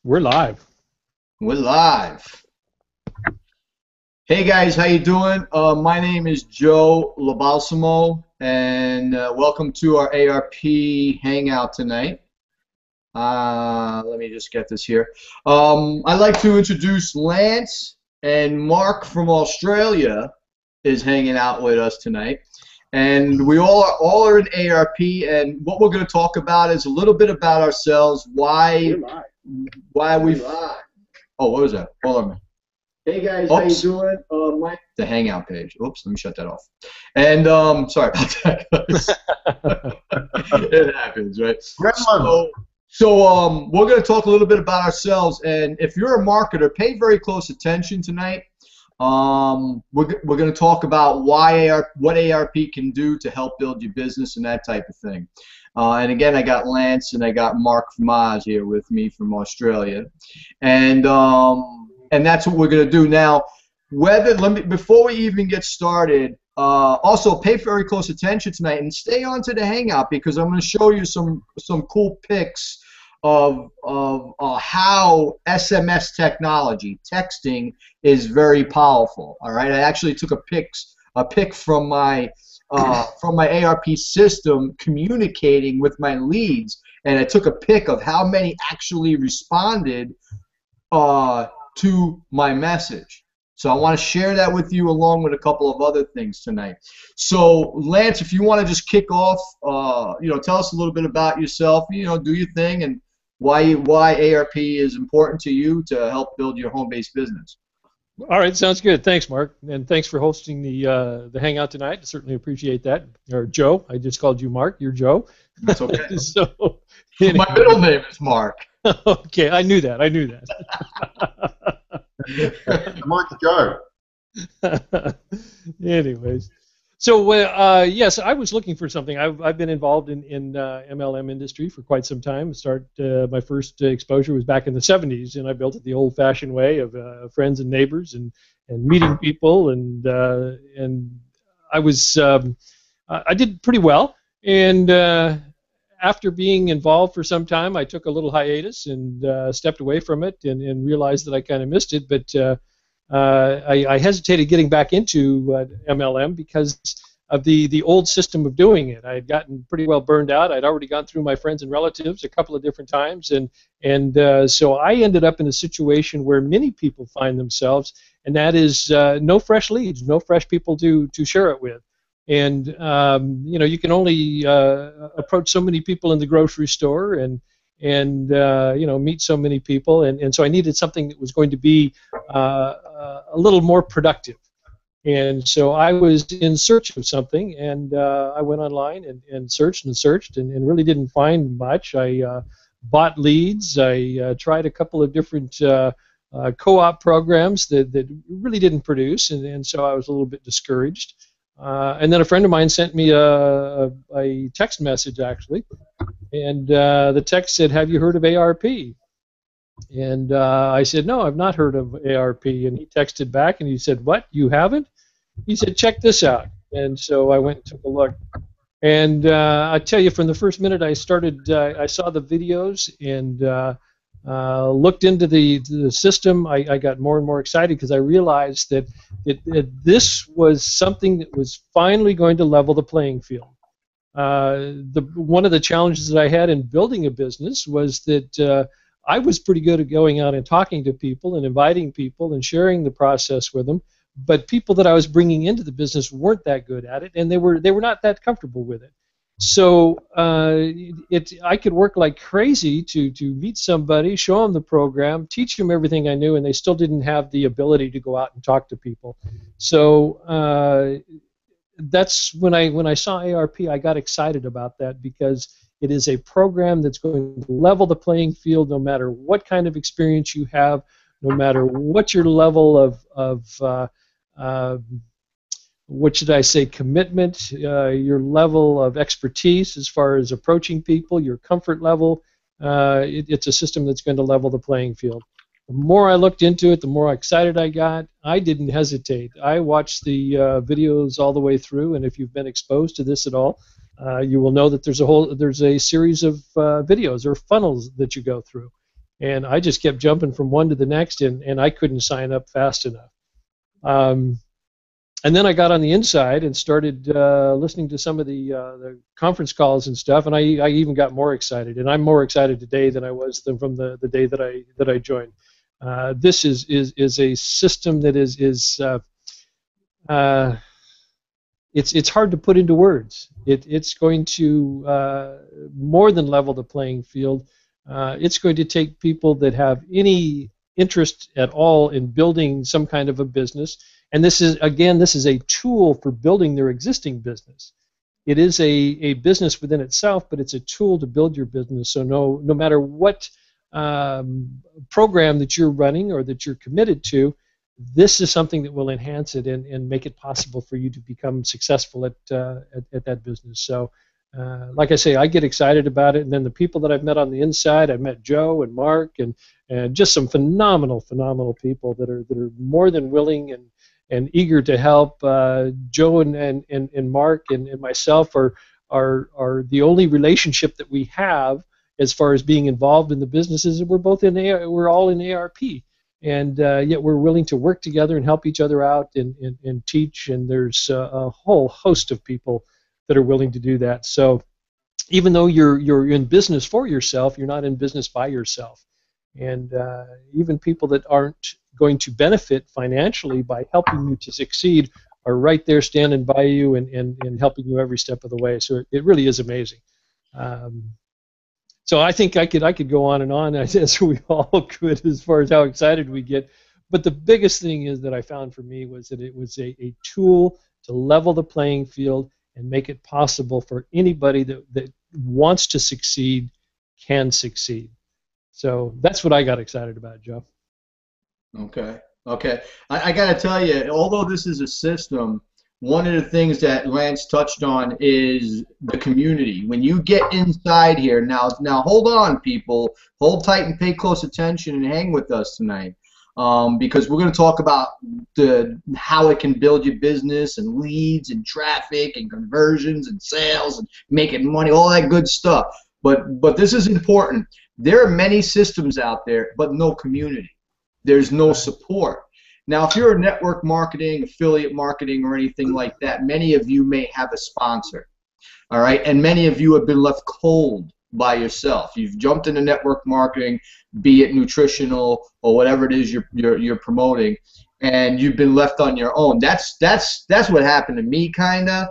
We're live. We're live. Hey guys, how you doing? My name is Joe Labalsamo, and welcome to our ARP Hangout tonight. Let me just get this here. I'd like to introduce Lance, and Mark from Australia is hanging out with us tonight. And we all are in ARP, and what we're going to talk about is a little bit about ourselves, why we. Oh, what was that? Hold on a minute. Hey guys, how you doing? The Hangout page. Oops, let me shut that off. And sorry about that, guys. It happens, right? So we're going to talk a little bit about ourselves, and if you're a marketer, pay very close attention tonight. We're going to talk about what ARP can do to help build your business and that type of thing. And again, I got Lance and I got Mark from Oz here with me from Australia, and that's what we're going to do now. Before we even get started, also pay very close attention tonight and stay on to the Hangout, because I'm going to show you some cool pics of how SMS technology, texting, is very powerful. All right, I actually took a pic from my ARP system communicating with my leads, and I took a pic of how many actually responded to my message. So I want to share that with you along with a couple of other things tonight. So Lance, if you want to just kick off, tell us a little bit about yourself, do your thing, and why ARP is important to you to help build your home-based business. All right, sounds good. Thanks, Mark, and thanks for hosting the Hangout tonight. I certainly appreciate that. Or Joe, I just called you Mark. You're Joe. That's okay. So anyway. My middle name is Mark. Okay, I knew that. Mark's Joe. Anyways, so yes, I was looking for something. I've been involved in MLM industry for quite some time. My first exposure was back in the 70s, and I built it the old-fashioned way of friends and neighbors and meeting people, and I did pretty well. And after being involved for some time, I took a little hiatus and stepped away from it and realized that I kind of missed it. But I hesitated getting back into MLM because of the old system of doing it. I had gotten pretty well burned out. I'd already gone through my friends and relatives a couple of different times, and so I ended up in a situation where many people find themselves, and that is no fresh leads, no fresh people to share it with. And you can only approach so many people in the grocery store and meet so many people, and so I needed something that was going to be a little more productive. And so I was in search of something, and I went online and searched and really didn't find much. I bought leads. I tried a couple of different co-op programs that really didn't produce, and so I was a little bit discouraged. And then a friend of mine sent me a text message, actually, and the text said, "Have you heard of ARP?" And I said, "No, I've not heard of ARP." And he texted back and he said, "What? You haven't?" He said, "Check this out." And so I went and took a look. And I tell you, from the first minute I started, I saw the videos and looked into the system. I got more and more excited because I realized that this was something that was finally going to level the playing field. One of the challenges that I had in building a business was that I was pretty good at going out and talking to people and inviting people and sharing the process with them, but people that I was bringing into the business weren't that good at it, and they were not that comfortable with it. So I could work like crazy to meet somebody, show them the program, teach them everything I knew, and they still didn't have the ability to go out and talk to people. So that's when I saw ARP, I got excited about that, because it is a program that's going to level the playing field no matter what kind of experience you have, no matter what your level of what should I say, commitment, your level of expertise as far as approaching people, your comfort level. It's a system that's going to level the playing field. The more I looked into it, the more excited I got. I didn't hesitate. I watched the videos all the way through, and if you've been exposed to this at all, you will know that there's a series of videos or funnels that you go through. and I just kept jumping from one to the next, and I couldn't sign up fast enough. And then I got on the inside and started listening to some of the conference calls and stuff, and I even got more excited. And I'm more excited today than I was from the day that I joined. This is a system that is it's hard to put into words. It's going to more than level the playing field. It's going to take people that have any interest at all in building some kind of a business. And this is a tool for building their existing business. It is a business within itself, but it's a tool to build your business. So no matter what program that you're running or that you're committed to, this is something that will enhance it and make it possible for you to become successful at that business. So like I say, I get excited about it. And then the people that I've met on the inside, I've met Joe and Mark and just some phenomenal people that are more than willing and eager to help. Joe and Mark and myself are the only relationship that we have as far as being involved in the businesses. We're all in ARP, and yet we're willing to work together and help each other out and teach. And there's a whole host of people that are willing to do that. So even though you're in business for yourself, you're not in business by yourself. And even people that aren't going to benefit financially by helping you to succeed are right there standing by you and helping you every step of the way. So it really is amazing. So I think I could go on and on, as we all could, as far as how excited we get. But the biggest thing is that I found for me was that it was a tool to level the playing field and make it possible for anybody that wants to succeed can succeed. So that's what I got excited about, Joe. Okay. I got to tell you, although this is a system, one of the things that Lance touched on is the community. When you get inside here, now hold on, people. Hold tight and pay close attention and hang with us tonight. Because we're going to talk about how it can build your business and leads and traffic and conversions and sales and making money, all that good stuff. But this is important. There are many systems out there, but no community. There's no support. Now, if you're a network marketing, affiliate marketing, or anything like that, many of you may have a sponsor, all right? And many of you have been left cold by yourself. You've jumped into network marketing, be it nutritional or whatever it is you're promoting, and you've been left on your own. That's what happened to me, kinda.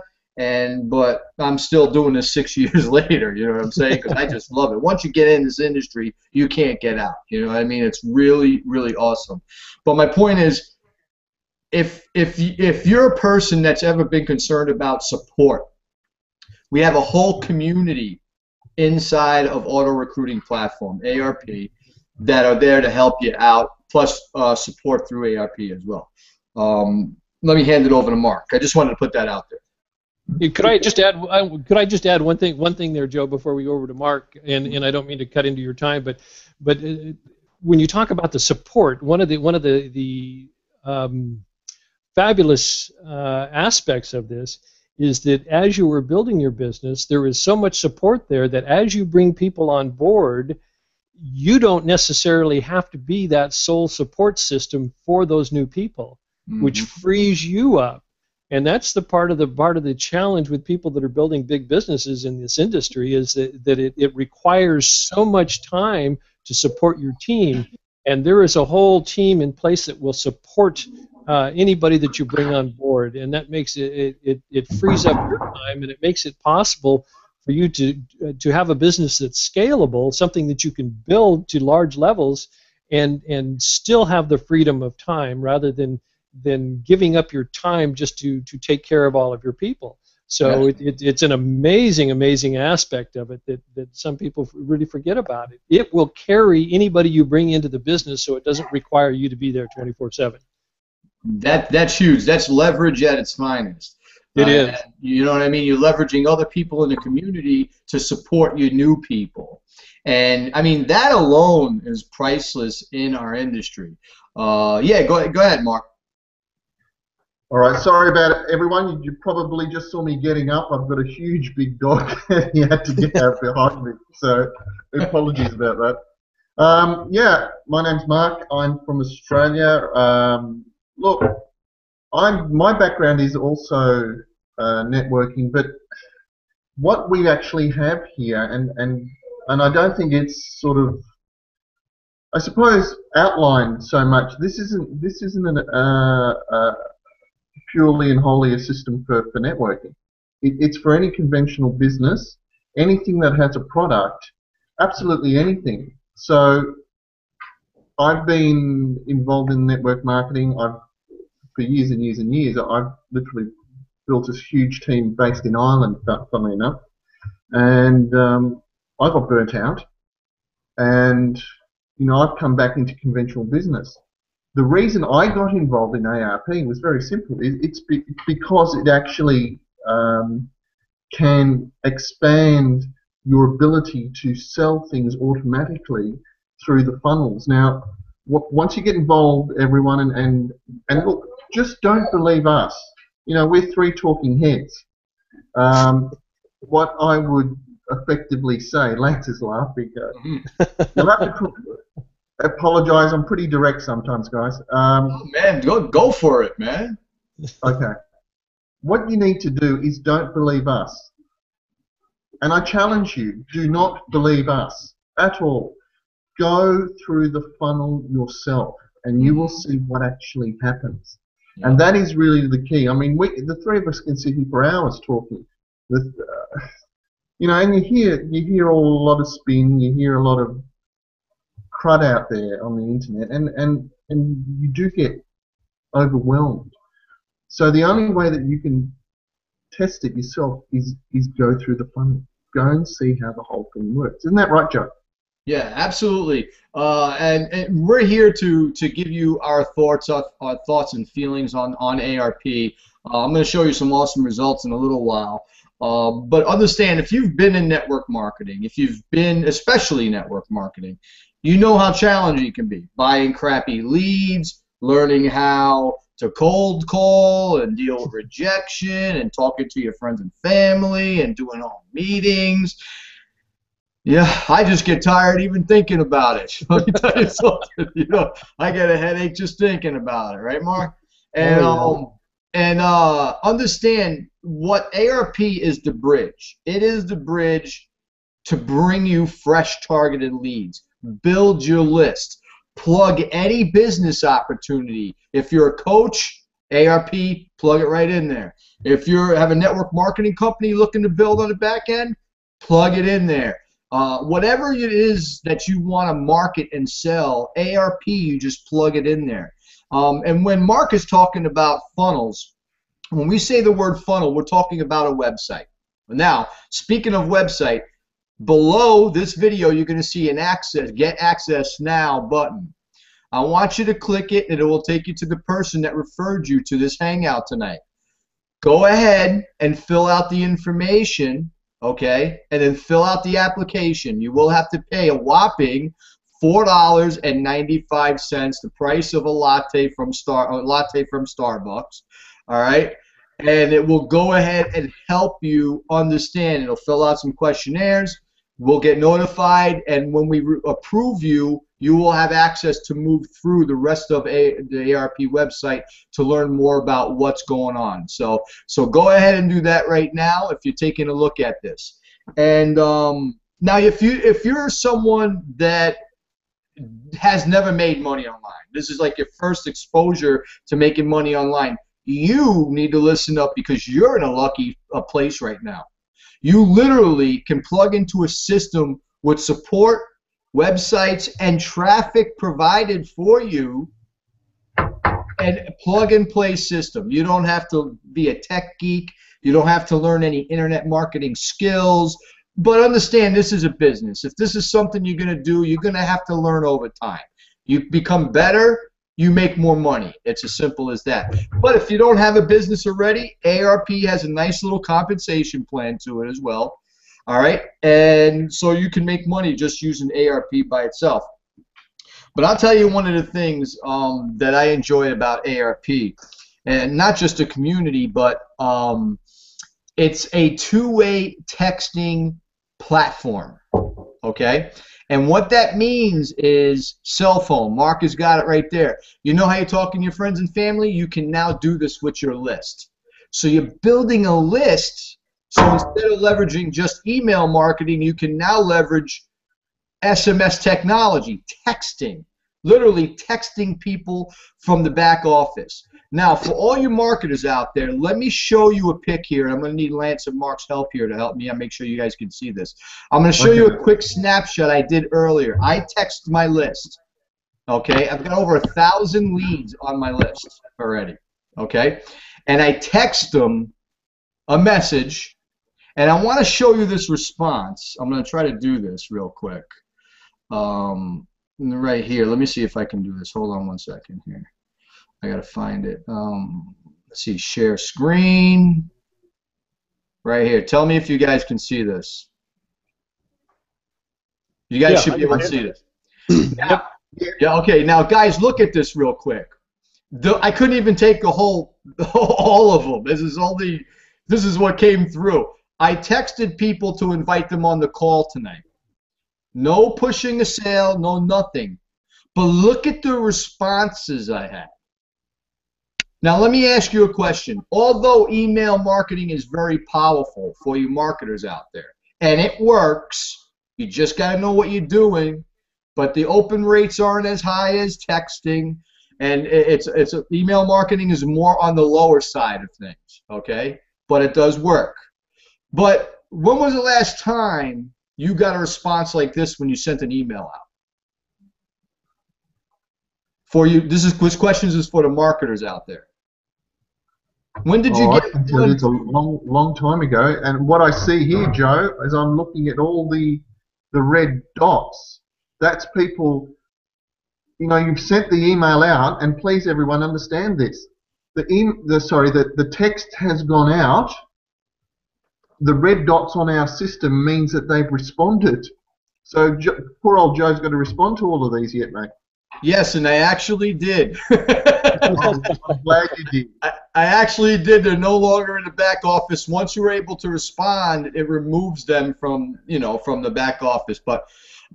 But I'm still doing this 6 years later. You know what I'm saying? Because I just love it. Once you get in this industry, you can't get out. You know what I mean? It's really, really awesome. But my point is, if you're a person that's ever been concerned about support, we have a whole community inside of Auto Recruiting Platform, ARP, that are there to help you out, plus support through ARP as well. Let me hand it over to Mark. I just wanted to put that out there. Could I just add one thing there, Joe, before we go over to Mark? And I don't mean to cut into your time, but when you talk about the support, one of the fabulous aspects of this is that as you were building your business, there is so much support there that as you bring people on board, you don't necessarily have to be that sole support system for those new people, which frees you up. And that's the part of the challenge with people that are building big businesses in this industry, is that it requires so much time to support your team. And there is a whole team in place that will support anybody that you bring on board, and that makes it frees up your time, and it makes it possible for you to have a business that's scalable, something that you can build to large levels, and still have the freedom of time, rather than giving up your time just to take care of all of your people. So it's an amazing aspect of it that some people really forget about it. It will carry anybody you bring into the business, so it doesn't require you to be there 24/7. That's huge. That's leverage at its finest. It is. You know what I mean? You're leveraging other people in the community to support your new people. And, I mean, that alone is priceless in our industry. Yeah, go ahead, Mark. All right, sorry about it, everyone. You probably just saw me getting up. I've got a huge big dog and he had to get out behind me. So apologies about that. Yeah, my name's Mark. I'm from Australia. Look, my background is also networking, but what we actually have here, and I don't think it's sort of, I suppose, outlined so much. This isn't purely and wholly a system for networking. It's for any conventional business, anything that has a product, absolutely anything. So I've been involved in network marketing. For years and years and years. I've literally built this huge team based in Ireland, funnily enough, and I got burnt out, and I've come back into conventional business. The reason I got involved in ARP was very simple. It's because it actually can expand your ability to sell things automatically through the funnels. Now, once you get involved, everyone, and look, just don't believe us. We're three talking heads. What I would effectively say, Lance is laughing. You'll have to apologize. I'm pretty direct sometimes, guys. Oh, man, go for it, man. Okay. What you need to do is don't believe us. And I challenge you, do not believe us at all. Go through the funnel yourself, and you will see what actually happens. Yeah. And that is really the key. I mean, the three of us can sit here for hours talking. And you hear a lot of spin, you hear a lot of crud out there on the internet, and you do get overwhelmed. So the only way that you can test it yourself is go through the funnel. Go and see how the whole thing works. Isn't that right, Joe? Yeah, absolutely. And we're here to give you our thoughts and feelings on ARP. I'm going to show you some awesome results in a little while. But understand, if you've been in network marketing, if you've been especially network marketing, you know how challenging it can be. Buying crappy leads, learning how to cold call and deal with rejection and talking to your friends and family and doing all meetings. Yeah, I just get tired even thinking about it. Let me tell you something. I get a headache just thinking about it, right, Mark? And understand what ARP is the bridge. It is the bridge to bring you fresh targeted leads. Build your list. Plug any business opportunity. If you're a coach, ARP, plug it right in there. If you have a network marketing company looking to build on the back end, plug it in there. Whatever it is that you want to market and sell, ARP, you just plug it in there. And when Mark is talking about funnels, when we say the word funnel, we're talking about a website. Now, speaking of website, below this video, you're going to see an Get Access Now button. I want you to click it, and it will take you to the person that referred you to this hangout tonight. Go ahead and fill out the information, okay, and then fill out the application. You will have to pay a whopping $4.95, the price of a latte from Starbucks, all right? And it will go ahead and help you understand. It'll fill out some questionnaires. We'll get notified, and when we approve you, you will have access to move through the rest of the ARP website to learn more about what's going on. So go ahead and do that right now if you're taking a look at this. And now, if you're someone that has never made money online, this is like your first exposure to making money online, you need to listen up, because you're in a lucky place right now. You literally can plug into a system with support, websites, and traffic provided for you, and plug-and-play system. You don't have to be a tech geek. You don't have to learn any internet marketing skills. But understand, this is a business. If this is something you're going to do, you're going to have to learn over time. You become better, you make more money. It's as simple as that. But if you don't have a business already, ARP has a nice little compensation plan to it as well. All right? And so you can make money just using ARP by itself. But I'll tell you one of the things that I enjoy about ARP, and not just a community, but it's a two-way texting platform. Okay? And what that means is cell phone. Mark has got it right there. You know how you're talking to your friends and family? You can now do this with your list. So you're building a list. So instead of leveraging just email marketing, you can now leverage SMS technology, texting, literally texting people from the back office. Now, for all you marketers out there, let me show you a pic here. I'm going to need Lance and Mark's help here to help me and make sure you guys can see this. I'm going to show you a quick snapshot I did earlier. I text my list, okay? I've got over 1,000 leads on my list already, okay? And I text them a message, and I want to show you this response. I'm going to try to do this real quick. Right here. Let me see if I can do this. Hold on one second here. I gotta find it. Let's see. Share screen. Right here. Tell me if you guys can see this. You guys should be able to see this. Yeah. Okay. Now, guys, look at this real quick. I couldn't even take the whole, all of them. This is what came through. I texted people to invite them on the call tonight. No pushing a sale, no nothing. But look at the responses I had. Now let me ask you a question. Although email marketing is very powerful for you marketers out there, and it works, you just got to know what you're doing, but the open rates aren't as high as texting, and email marketing is more on the lower side of things, okay? But it does work. But when was the last time you got a response like this when you sent an email out? For you, this question is for the marketers out there. When did you get? I can tell you it's a long time ago. And what I see here, Joe, is I'm looking at all the red dots. That's people. You know, you've sent the email out, and please, everyone, understand this. The text has gone out. The red dots on our system means that they've responded. So poor old Joe's got to respond to all of these yet, mate. Yes, and I actually did. I'm glad you did. I actually did. They're no longer in the back office. Once you're able to respond, it removes them from the back office. But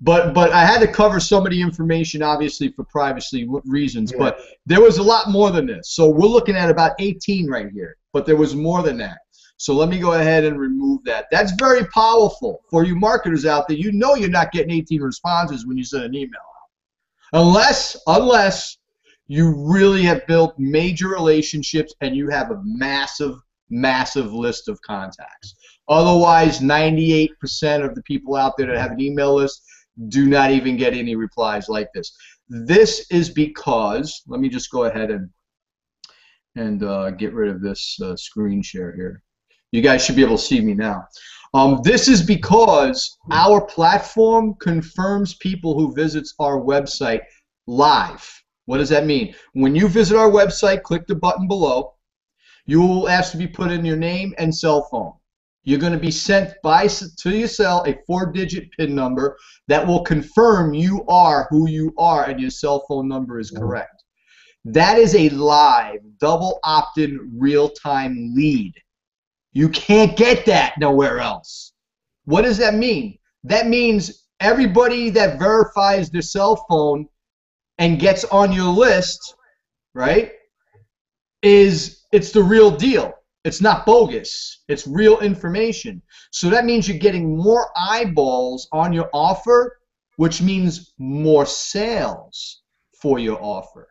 I had to cover some of the information, obviously, for privacy reasons. Yeah. But there was a lot more than this. So we're looking at about 18 right here. But there was more than that. So let me go ahead and remove that. That's very powerful for you marketers out there. You know you're not getting 18 responses when you send an email out. Unless you really have built major relationships and you have a massive, massive list of contacts. Otherwise, 98% of the people out there that have an email list do not even get any replies like this. This is because, let me just go ahead and get rid of this screen share here. You guys should be able to see me now. This is because our platform confirms people who visits our website live. What does that mean? When you visit our website, click the button below. You will ask to be put in your name and cell phone. You're going to be sent to your cell a 4-digit PIN number that will confirm you are who you are and your cell phone number is correct. That is a live, double opt-in, real-time lead. You can't get that nowhere else. What does that mean? That means everybody that verifies their cell phone and gets on your list, right, it's the real deal. It's not bogus. It's real information. So that means you're getting more eyeballs on your offer, which means more sales for your offer.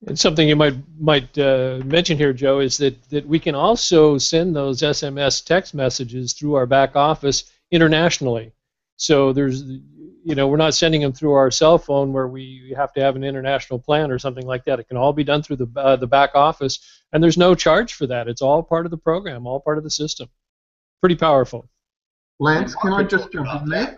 And something you might mention here, Joe, is that we can also send those SMS text messages through our back office internationally. So we're not sending them through our cell phone where we have to have an international plan or something like that. It can all be done through the back office, and there's no charge for that. It's all part of the program, all part of the system. Pretty powerful. Lance, can I just jump in there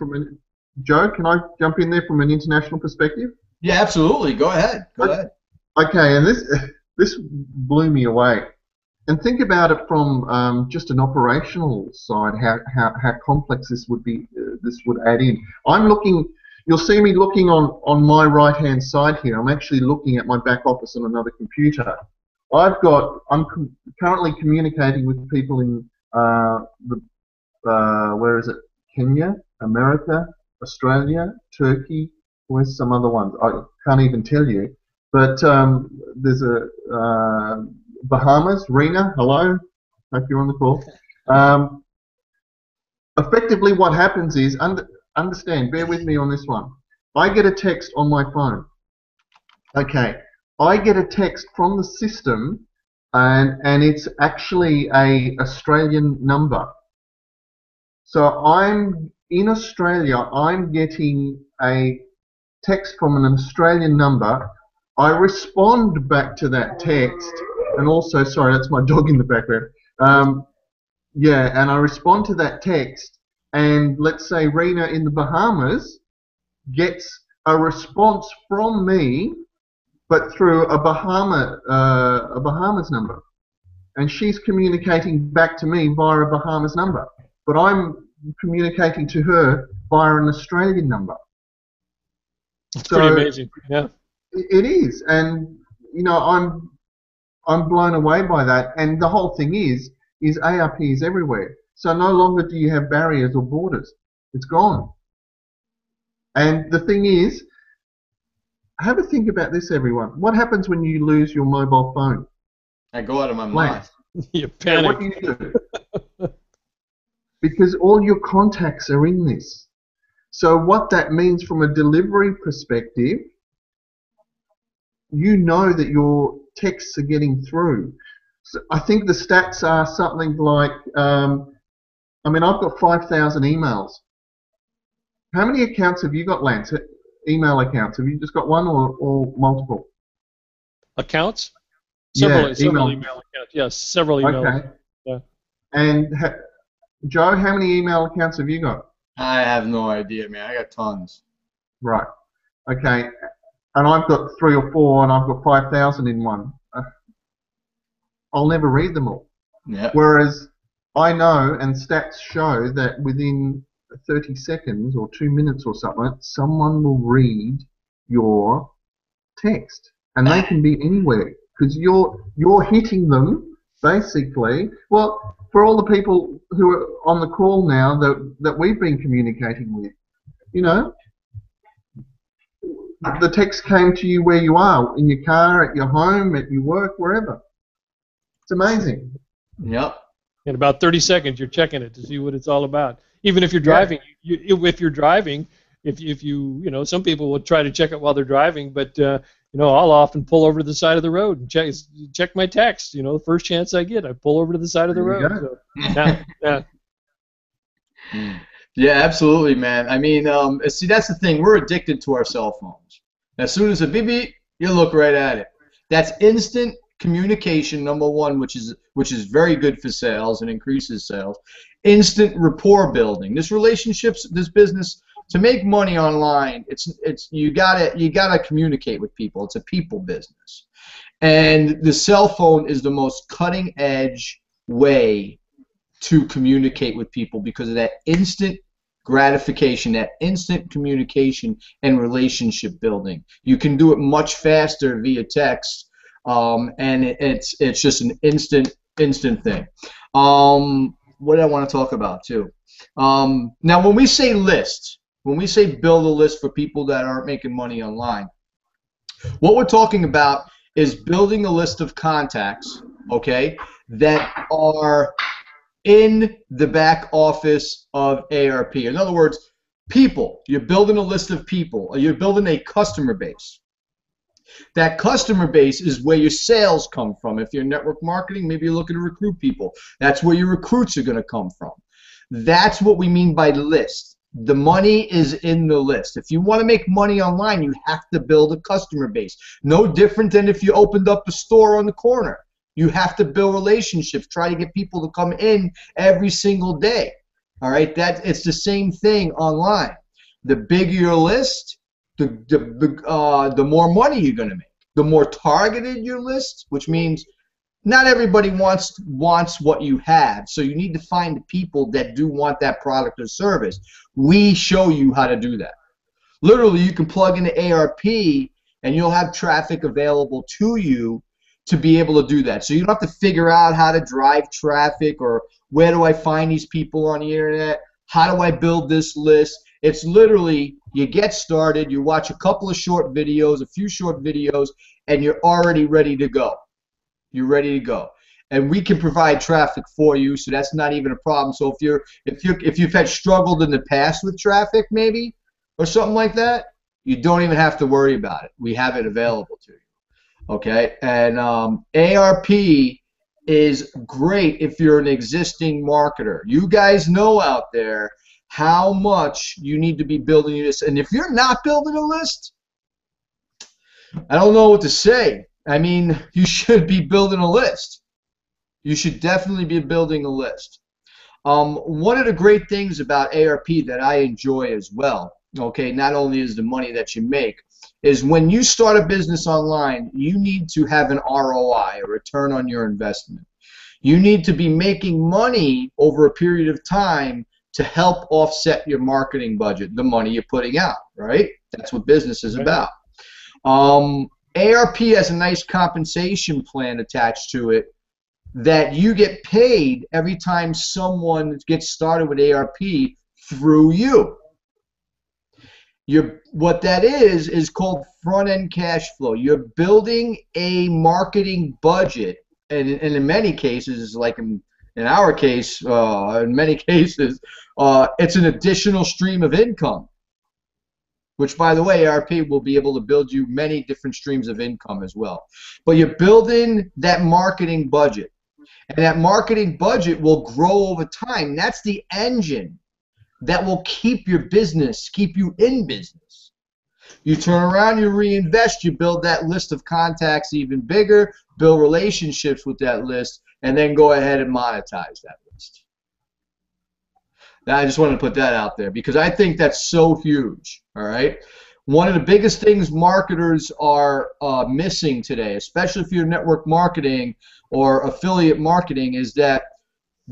Joe, can I jump in there from an international perspective? Yeah, absolutely. Go ahead. Go ahead. Okay, and this blew me away. And think about it from just an operational side, how complex this would be. This would add in. I'm looking. You'll see me looking on my right-hand side here. I'm actually looking at my back office on another computer. I'm currently communicating with people in where is it? Kenya, America, Australia, Turkey. Where's some other ones? I can't even tell you. But there's a Bahamas. Rena, hello. Hope you're on the call. Effectively, what happens is, understand, bear with me on this one. I get a text on my phone. Okay, I get a text from the system, and it's actually a Australian number. So I'm in Australia. I'm getting a text from an Australian number. I respond back to that text, and also, sorry, that's my dog in the background. Yeah, and I respond to that text, and let's say Rena in the Bahamas gets a response from me, but through a Bahamas number, and she's communicating back to me via a Bahamas number, but I'm communicating to her via an Australian number. It's pretty amazing. Yeah, it is, and you know, I'm blown away by that. And the whole thing is ARP is everywhere. So no longer do you have barriers or borders. It's gone. And the thing is, have a think about this, everyone. What happens when you lose your mobile phone? I go out of my mind. You panic. What do you do? Because all your contacts are in this. So what that means from a delivery perspective, you know that your texts are getting through. So I think the stats are something like, I mean, I've got 5,000 emails. How many accounts have you got, Lance? Email accounts? Have you just got one or multiple? Accounts? Several email accounts. Yes, several emails. Okay. Yeah. And Joe, how many email accounts have you got? I have no idea, man. I got tons. Right. Okay. And I've got 3 or 4, and I've got 5,000 in one. I'll never read them all. Yeah. Whereas I know, and stats show, that within 30 seconds or 2 minutes or something, someone will read your text, and they can be anywhere because you're hitting them basically. Well, for all the people who are on the call now that we've been communicating with, you know, the text came to you where you are, in your car, at your home, at your work, wherever. It's amazing. Yep. In about 30 seconds, you're checking it to see what it's all about. Even if you're driving, if you're driving, if you know, some people will try to check it while they're driving, but you know, I'll often pull over to the side of the road and check my text. You know, the first chance I get, I pull over to the side of the road. So, Yeah, absolutely, man. I mean, see, that's the thing. We're addicted to our cell phones. As soon as a beep beep, you look right at it. That's instant communication, number one, which is very good for sales and increases sales. Instant rapport building. This relationships, this business, to make money online, you gotta communicate with people. It's a people business, and the cell phone is the most cutting edge way to communicate with people because of that instant gratification, that instant communication and relationship building. You can do it much faster via text. And it's just an instant thing. What do I want to talk about too? Now, when we say list, when we say build a list for people that aren't making money online, what we're talking about is building a list of contacts, okay, that are in the back office of ARP. In other words, people. You're building a list of people. You're building a customer base. That customer base is where your sales come from. If you're network marketing, maybe you're looking to recruit people. That's where your recruits are going to come from. That's what we mean by list. The money is in the list. If you want to make money online, you have to build a customer base. No different than if you opened up a store on the corner. You have to build relationships. Try to get people to come in every single day. All right, it's the same thing online. The bigger your list, the more money you're going to make. The more targeted your list, which means not everybody wants what you have, so you need to find the people that do want that product or service. We show you how to do that. Literally, you can plug into ARP and you'll have traffic available to you to be able to do that. So you don't have to figure out how to drive traffic or where do I find these people on the internet, how do I build this list. It's literally you get started, you watch a couple of short videos, a few short videos, and you're already ready to go. You're ready to go. And we can provide traffic for you, so that's not even a problem. So if you've had struggled in the past with traffic maybe or something like that, you don't even have to worry about it. We have it available to you. Okay? And ARP is great if you're an existing marketer. You guys know out there how much you need to be building your list. And if you're not building a list, I don't know what to say. I mean, you should be building a list. You should definitely be building a list. One of the great things about ARP that I enjoy as well, okay, not only is the money that you make, is when you start a business online, you need to have an ROI, a return on your investment. You need to be making money over a period of time to help offset your marketing budget, the money you're putting out, right? That's what business is about. ARP has a nice compensation plan attached to it that you get paid every time someone gets started with ARP through you. What that is called front-end cash flow. You're building a marketing budget, and in many cases, like in our case, in many cases, it's an additional stream of income, which, by the way, ARP will be able to build you many different streams of income as well. But you're building that marketing budget, and that marketing budget will grow over time. That's the engine that will keep your business, keep you in business. You turn around, you reinvest, you build that list of contacts even bigger, build relationships with that list, and then go ahead and monetize that list. Now, I just want to put that out there because I think that's so huge, all right? One of the biggest things marketers are missing today, especially if you're network marketing or affiliate marketing, is that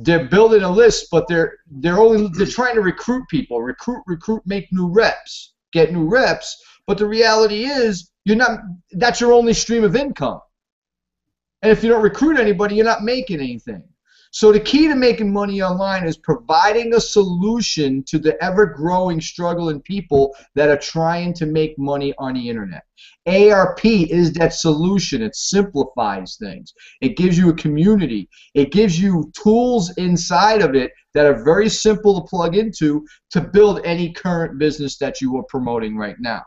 they're building a list, but they're trying to recruit people, recruit, make new reps, get new reps. But the reality is, that's your only stream of income. And if you don't recruit anybody, you're not making anything. So the key to making money online is providing a solution to the ever-growing struggling people that are trying to make money on the internet. ARP is that solution. It simplifies things. It gives you a community. It gives you tools inside of it that are very simple to plug into to build any current business that you are promoting right now.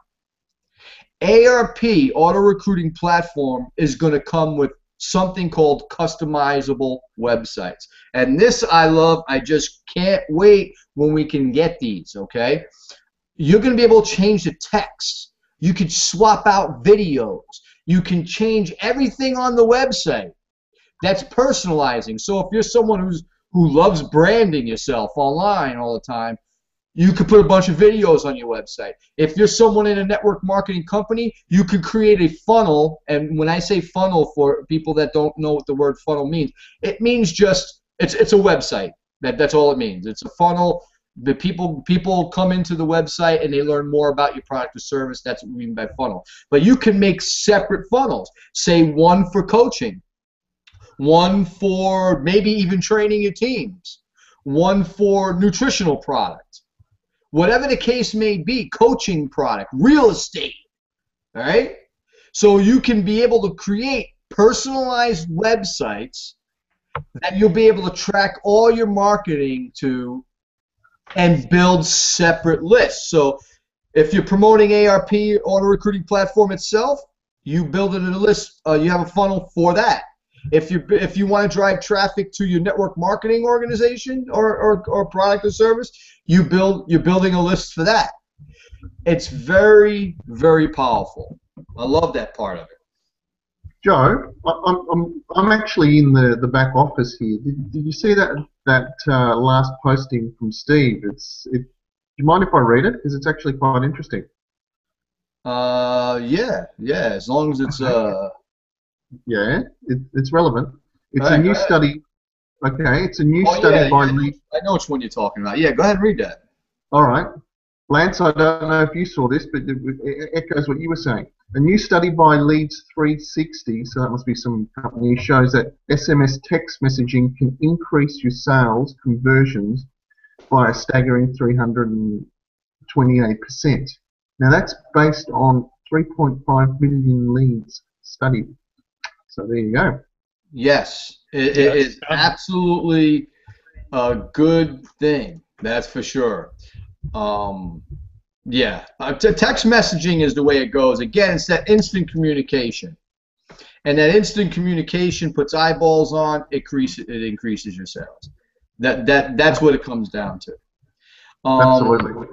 ARP, Auto Recruiting Platform, is going to come with something called customizable websites. And this I love. I just can't wait when we can get these, okay? You're going to be able to change the text. You can swap out videos. You can change everything on the website. That's personalizing. So if you're someone who loves branding yourself online all the time, you could put a bunch of videos on your website. If you're someone in a network marketing company, you could create a funnel. And when I say funnel, for people that don't know what the word funnel means, it means just it's a website. That's all it means. It's a funnel. The people come into the website and they learn more about your product or service. That's what we mean by funnel. But you can make separate funnels. Say one for coaching, one for maybe even training your teams, one for nutritional product. Whatever the case may be, coaching product, real estate, all right? So you can be able to create personalized websites that you'll be able to track all your marketing to and build separate lists. So if you're promoting ARP, Auto Recruiting Platform itself, you build it in a list, you have a funnel for that. If you want to drive traffic to your network marketing organization or product or service, you're building a list for that. It's very, very powerful. I love that part of it. Joe, I'm actually in the back office here. Did you see that last posting from Steve? Do you mind if I read it? Because it's actually quite interesting. Yeah. As long as it's Yeah, it's relevant. It's right, a new study. Okay, it's a new study by Lee. I know which one you're talking about. Yeah, go ahead and read that. All right. Lance, I don't know if you saw this, but it echoes what you were saying. A new study by Leads 360, so that must be some company, shows that SMS text messaging can increase your sales conversions by a staggering 320%. 28%. Now that's based on 3.5 million leads studied. So there you go. Yes, it is absolutely a good thing. That's for sure. Yeah, text messaging is the way it goes. Again, it's that instant communication. And that instant communication puts eyeballs on, it increases your sales. That's what it comes down to. Absolutely.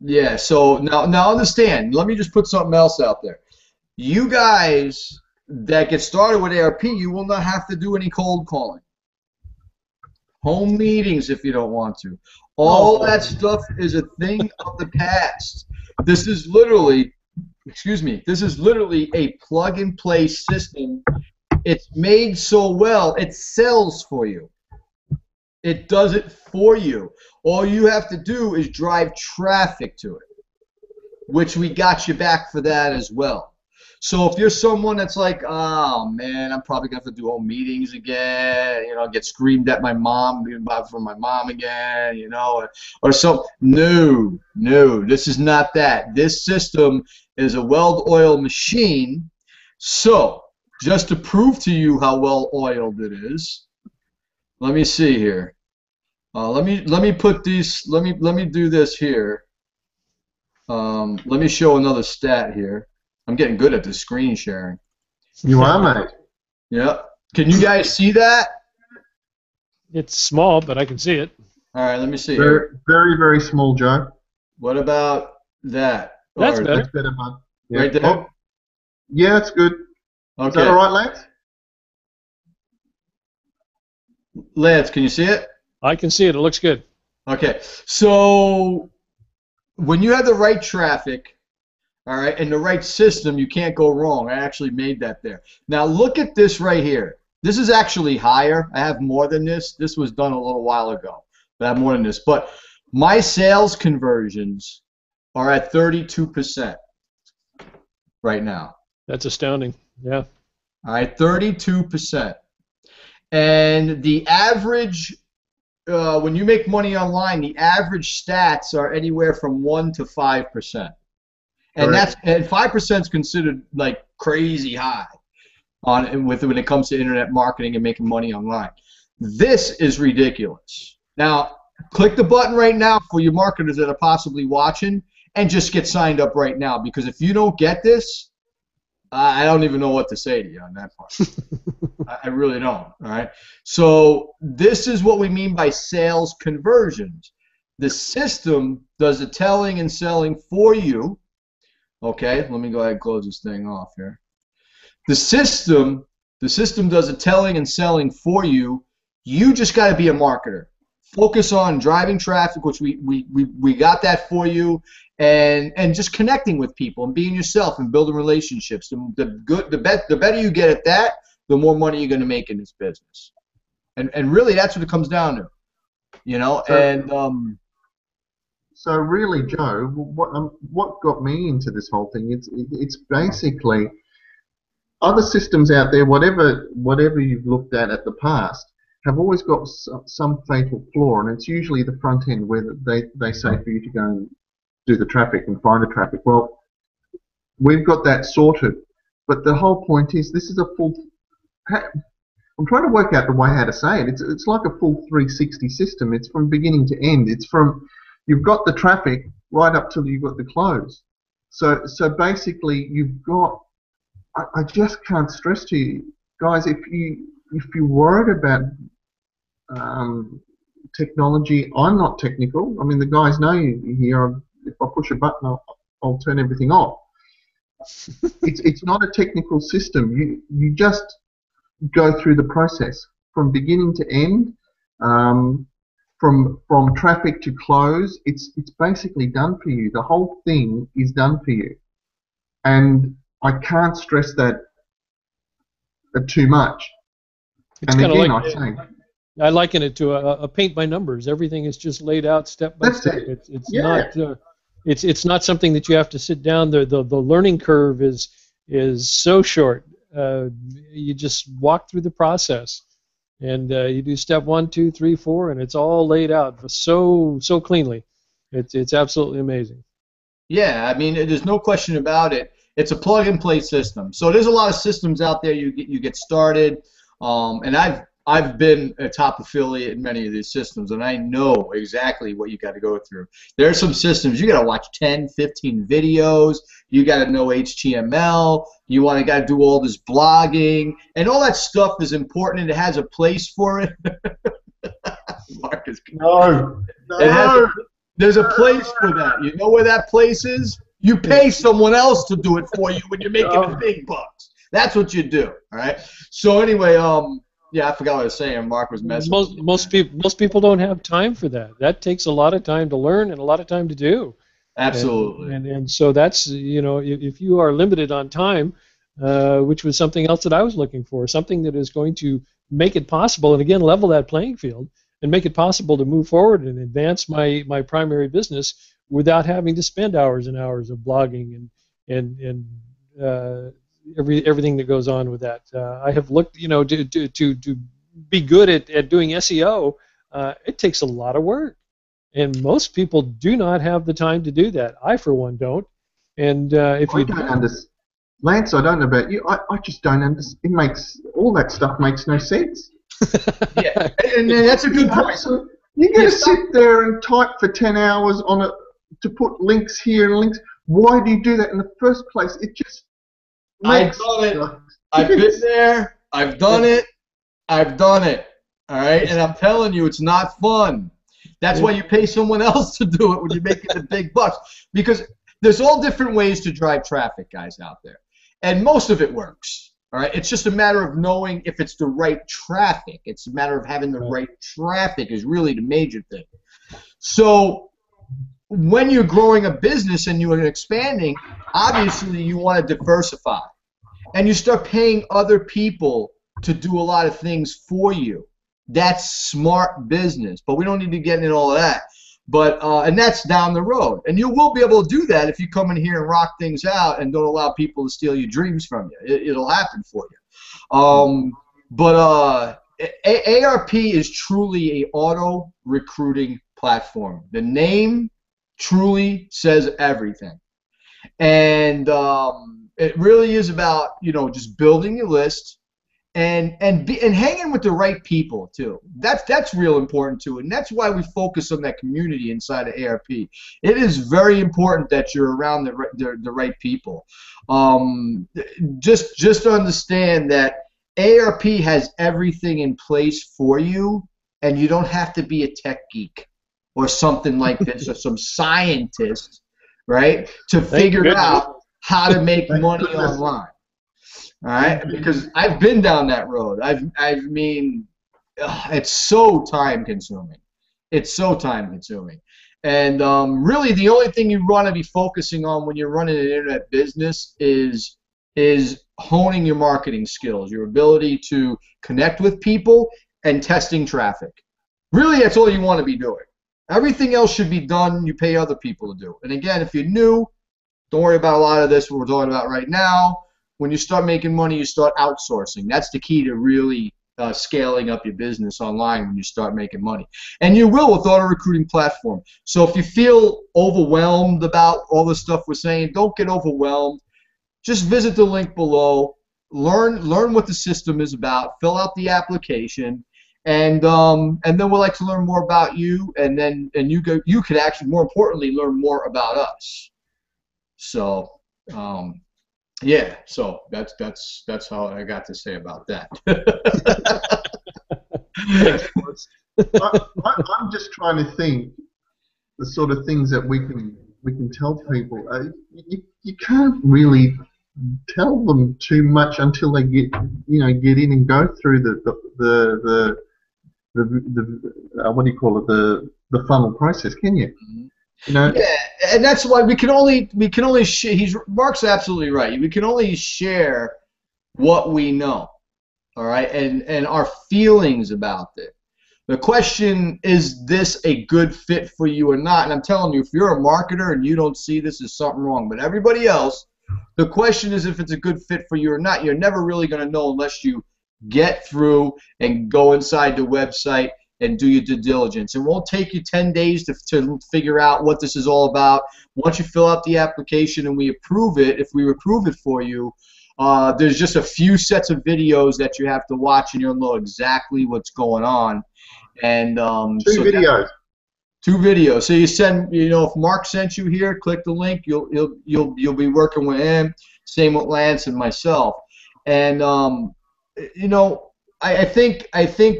Yeah, so now understand, let me just put something else out there. You guys that get started with ARP, you will not have to do any cold calling. Home meetings if you don't want to. All that stuff is a thing of the past. This is literally, this is literally a plug-and-play system. It's made so well, it sells for you. It does it for you. All you have to do is drive traffic to it, which we got you back for that as well. So if you're someone that's like, oh man, I'm probably gonna have to do home meetings again, you know, get screamed at my mom, from my mom again, you know, or so. No, this is not that. This system is a well-oiled machine. So just to prove to you how well-oiled it is, let me see here. Let me put these. Let me do this here. Let me show another stat here. I'm getting good at the screen sharing. You are, mate. Yeah. Can you guys see that? It's small, but I can see it. All right. Let me see. Very, very, very small, Joe. What about that? That's better. That's better, bud. Yeah. Right there. Oh, yeah, that's good. Okay. Is that all right, Lance? Lance, can you see it? I can see it. It looks good. Okay. So when you have the right traffic, all right, and the right system, you can't go wrong. I actually made that there. Now look at this right here. This is actually higher. I have more than this. This was done a little while ago, but I have more than this. But my sales conversions are at 32% right now. That's astounding. Yeah. All right, 32%. And the average, when you make money online, the average stats are anywhere from 1 to 5%. And Correct. and 5% is considered like crazy high when it comes to internet marketing and making money online. This is ridiculous. Now, click the button right now for you marketers that are possibly watching and just get signed up right now, because if you don't get this, I don't even know what to say to you on that part. I really don't. All right. So this is what we mean by sales conversions. The system does the telling and selling for you. Okay, let me go ahead and close this thing off here. The system does the telling and selling for you. You just got to be a marketer. Focus on driving traffic, which we got that for you, and just connecting with people and being yourself and building relationships. The better you get at that, the more money you're going to make in this business. And really, that's what it comes down to, you know. So really, Joe, what got me into this whole thing? It's basically other systems out there, whatever you've looked at the past, have always got some fatal flaw, and it's usually the front end where they say for you to go and do the traffic and find the traffic. Well, we've got that sorted, but the whole point is this is a full. I'm trying to work out the way how to say it. It's like a full 360 system. It's from beginning to end. It's from you've got the traffic right up till you've got the close. So basically you've got. I just can't stress to you guys, if you're worried about technology, I'm not technical. I mean, the guys know you here. If I push a button, I'll turn everything off. It's not a technical system. You just go through the process from beginning to end, from traffic to close. It's basically done for you. The whole thing is done for you, and I can't stress that too much. It's and kind of again, like I liken it to a paint by numbers. Everything is just laid out step by step. It's not something that you have to sit down. The learning curve is so short. You just walk through the process, and you do step 1, 2, 3, 4, and it's all laid out so cleanly. It's absolutely amazing. Yeah, I mean, there's no question about it. It's a plug-and-play system. So there's a lot of systems out there. You get started, and I've been a top affiliate in many of these systems, and I know exactly what you got to go through. There are some systems you got to watch 10, 15 videos. You got to know HTML. You got to do all this blogging, and all that stuff is important, and it has a place for it. Marcus, No. there's a place for that. You know where that place is? You pay someone else to do it for you when you're making the big bucks. That's what you do. All right. So anyway, yeah, I forgot what I was saying. Mark was messing. Most people don't have time for that. That takes a lot of time to learn and a lot of time to do. Absolutely. And so that's, if you are limited on time, which was something else that I was looking for, something that is going to make it possible, and again, level that playing field and make it possible to move forward and advance my primary business without having to spend hours and hours of blogging and everything that goes on with that. I have looked, to be good at doing SEO, it takes a lot of work. And most people do not have the time to do that. I, for one, don't. And if you don't understand, Lance, I don't know about you. I just don't understand. It makes all that stuff makes no sense. Yeah, and that's a good point. You got to sit there and type for 10 hours on it to put links here and links. Why do you do that in the first place? It just makes. I've done it. I've been there. I've done it. I've done it. All right, and I'm telling you, it's not fun. That's why you pay someone else to do it when you're making the big bucks, because there's all different ways to drive traffic, guys, out there, and most of it works. All right, it's just a matter of knowing if it's the right traffic. It's a matter of having the right traffic is really the major thing. So when you're growing a business and you're expanding, obviously you want to diversify, and you start paying other people to do a lot of things for you. That's smart business, but we don't need to get into all of that. But and that's down the road, and you will be able to do that if you come in here and rock things out and don't allow people to steal your dreams from you. It'll happen for you. But ARP is truly a auto recruiting platform. The name truly says everything, and it really is about just building your list. And hanging with the right people too. That's real important too, and that's why we focus on that community inside of ARP. It is very important that you're around the right people. Just understand that ARP has everything in place for you, and you don't have to be a tech geek or something like this or some scientist, right, to figure out how to make money online. All right, because I've been down that road. I mean, it's so time consuming. It's so time consuming, and really the only thing you want to be focusing on when you're running an internet business is honing your marketing skills, your ability to connect with people, and testing traffic. Really, that's all you want to be doing. Everything else should be done. You pay other people to do. And again, if you're new, don't worry about a lot of this. What we're talking about right now. When you start making money, you start outsourcing. That's the key to really scaling up your business online when you start making money. And you will with auto recruiting platform. So if you feel overwhelmed about all the stuff we're saying, don't get overwhelmed. Just visit the link below. Learn what the system is about. Fill out the application, and then we'd like to learn more about you. And you could actually, more importantly, learn more about us. So. Yeah, so that's how I got to say about that. I'm just trying to think the sort of things that we can tell people. You can't really tell them too much until they get in and go through the what do you call it, the funnel process, can you? Yeah, and that's why we can only Mark's absolutely right. We can only share what we know, all right, and our feelings about it. The question is this a good fit for you or not? And I'm telling you, if you're a marketer and you don't see this as something wrong, but everybody else, the question is if it's a good fit for you or not. You're never really going to know unless you get through and go inside the website and do your due diligence. It won't take you 10 days to figure out what this is all about. Once you fill out the application and we approve it, if we approve it for you, there's just a few sets of videos that you have to watch, and you'll know exactly what's going on. And Two videos. Two videos. So you send, if Mark sent you here, click the link. You'll be working with him. Same with Lance and myself. And I think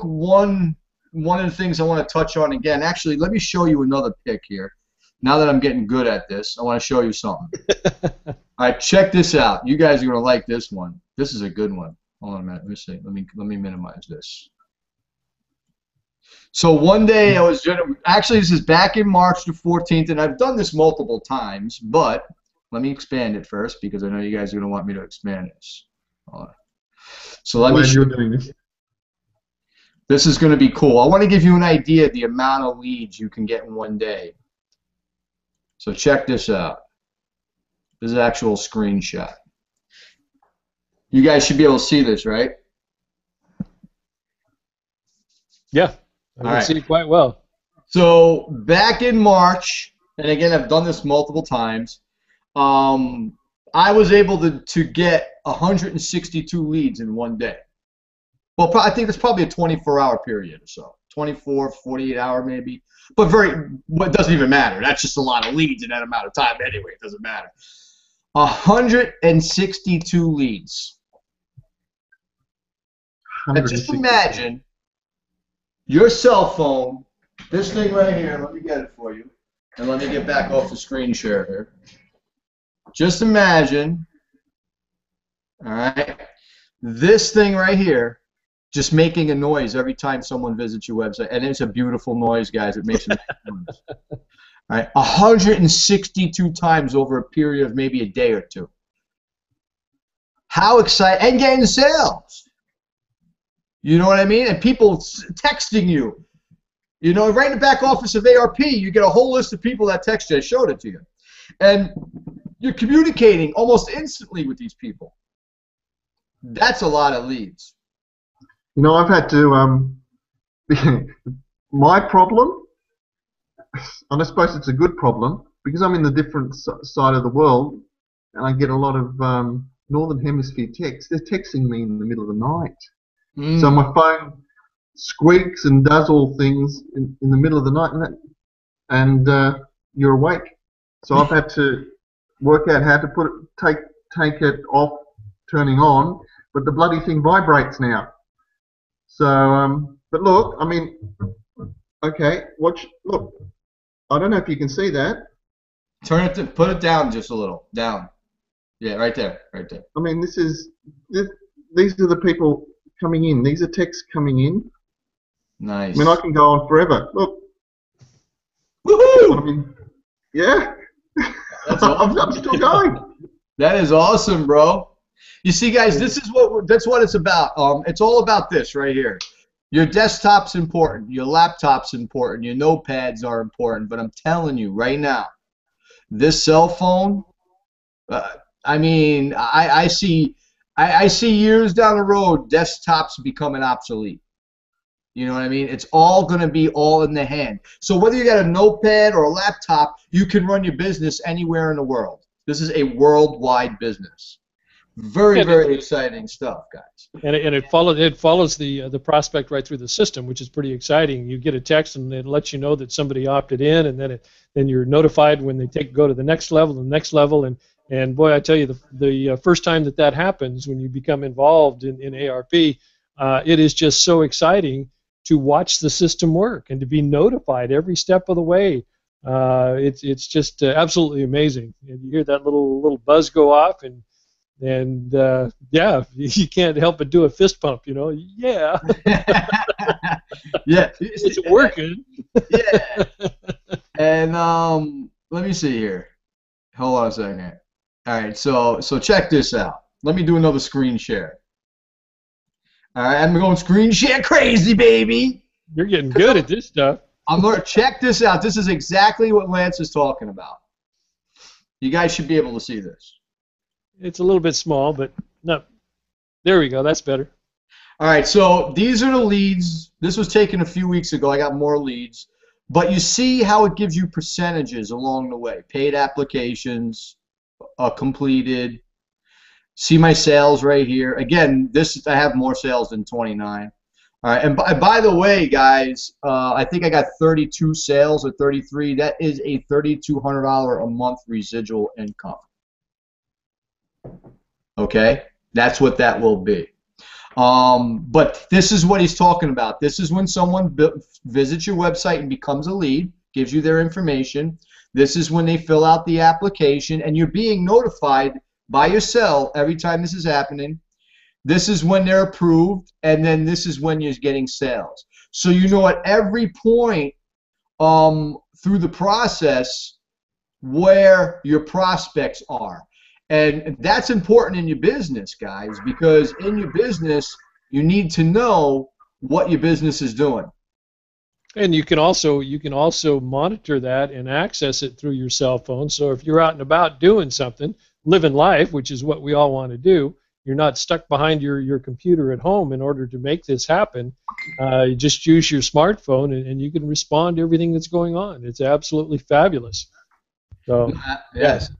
one of the things I want to touch on again. Actually, let me show you another pic here. Now that I'm getting good at this, I want to show you something. All right, check this out. You guys are gonna like this one. This is a good one. Hold on a minute. Let me see. Let me minimize this. So one day I was actually, this is back in March the 14th, and I've done this multiple times, but let me expand it first because I know you guys are gonna want me to expand this. Hold on. So let me. You're doing this. This is going to be cool. I want to give you an idea of the amount of leads you can get in one day. So check this out. This is an actual screenshot. You guys should be able to see this, right? Yeah, I can see it quite well. So back in March, and again, I've done this multiple times, I was able to get 162 leads in one day. Well, I think it's probably a 24-hour period or so. 24, 48-hour maybe. But it doesn't even matter. That's just a lot of leads in that amount of time anyway. It doesn't matter. 162 leads. And just imagine your cell phone, this thing right here. Let me get it for you. And let me get back off the screen share here. Just imagine, all right, this thing right here just making a noise every time someone visits your website. And it's a beautiful noise, guys. It makes a noise. All right, 162 times over a period of maybe a day or two. How exciting. And getting sales. You know what I mean? And people texting you. Right in the back office of ARP, you get a whole list of people that text you. I showed it to you. And you're communicating almost instantly with these people. That's a lot of leads. I've had to, my problem, and I suppose it's a good problem, because I'm in the different side of the world, and I get a lot of Northern Hemisphere texts. They're texting me in the middle of the night. So my phone squeaks and does all things in the middle of the night, and you're awake. So I've had to work out how to take it off turning on, but the bloody thing vibrates now. So, but look, I mean, okay, look, I don't know if you can see that. Put it down just a little, down. Yeah, right there, right there. I mean, these are the people coming in. These are texts coming in. Nice. I mean, I can go on forever. Look. Woohoo! I mean, yeah. That's awesome. I'm still going. That is awesome, bro. You see, guys, that's what it's about. It's all about this right here. Your desktop's important. Your laptop's important. Your notepads are important. But I'm telling you right now, this cell phone. I mean, I see years down the road desktops becoming obsolete. You know what I mean? It's all going to be all in the hand. So whether you got a notepad or a laptop, you can run your business anywhere in the world. This is a worldwide business. Very exciting stuff, guys. And it follows the prospect right through the system, which is pretty exciting. You get a text and it lets you know that somebody opted in, and then you're notified when they go to the next level, and boy, I tell you, the first time that happens when you become involved in ARP, it is just so exciting to watch the system work and to be notified every step of the way. It's just absolutely amazing. And you hear that little buzz go off, and yeah, you can't help but do a fist pump, Yeah. Yeah. It's working. Yeah. And let me see here. Hold on a second. All right, so check this out. Let me do another screen share. All right, I'm going screen share crazy, baby. You're getting good at this stuff. Check this out. This is exactly what Lance is talking about. You guys should be able to see this. It's a little bit small, but no. There we go. That's better. All right, so these are the leads. This was taken a few weeks ago. I got more leads. But you see how it gives you percentages along the way. Paid applications, completed. See my sales right here. Again, I have more sales than 29. All right, and by the way, guys, I think I got 32 sales or 33. That is a $3,200 a month residual income. Okay, that's what that will be. But this is what he's talking about. This is when someone visits your website and becomes a lead, gives you their information. This is when they fill out the application, and you're being notified by your cell every time this is happening. This is when they're approved, and then this is when you're getting sales. So you know at every point through the process where your prospects are. And that's important in your business, guys, because in your business, you need to know what your business is doing. And you can also monitor that and access it through your cell phone. So if you're out and about doing something, living life, which is what we all want to do, you're not stuck behind your computer at home in order to make this happen. You just use your smartphone and you can respond to everything that's going on. It's absolutely fabulous. So, yes.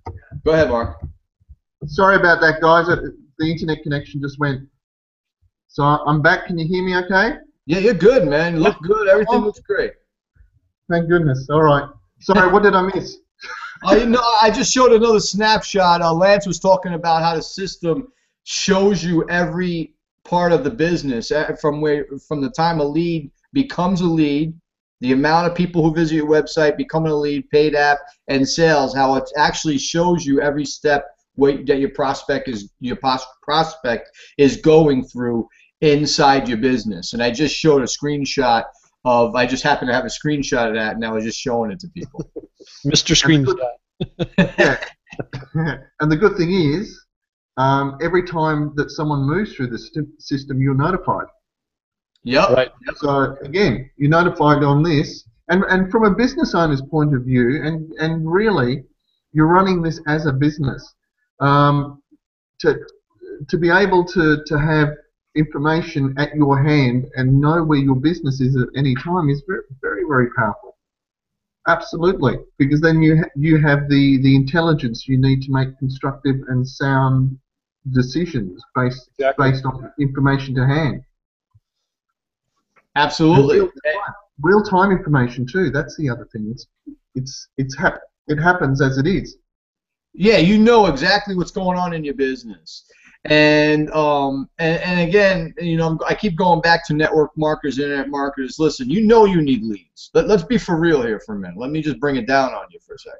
Go ahead, Mark. Sorry about that, guys. The internet connection just went. So I'm back. Can you hear me okay? Yeah, you're good, man. You look good. Everything looks great. Thank goodness. All right. Sorry, what did I miss? I just showed another snapshot. Lance was talking about how the system shows you every part of the business from the time a lead becomes a lead, the amount of people who visit your website, becoming a lead, paid app, and sales, how it actually shows you every step that your prospect is going through inside your business. And I just showed a screenshot of, I just happened to have a screenshot of that, and I was just showing it to people. Mr. Screenshot. Yeah. And the good thing is, every time that someone moves through the system, you're notified. Yep. Right. So again, you're notified on this, and from a business owner's point of view, and really, you're running this as a business. To be able to have information at your hand and know where your business is at any time is very, very, very powerful. Absolutely, because then you have the intelligence you need to make constructive and sound decisions based on information to hand. Absolutely. Real-time information too. That's the other thing. It happens as it is. Yeah, you know exactly what's going on in your business. And again, you know, I keep going back to network marketers, internet marketers. Listen, you know you need leads. Let's be for real here for a minute. Let me just bring it down on you for a second.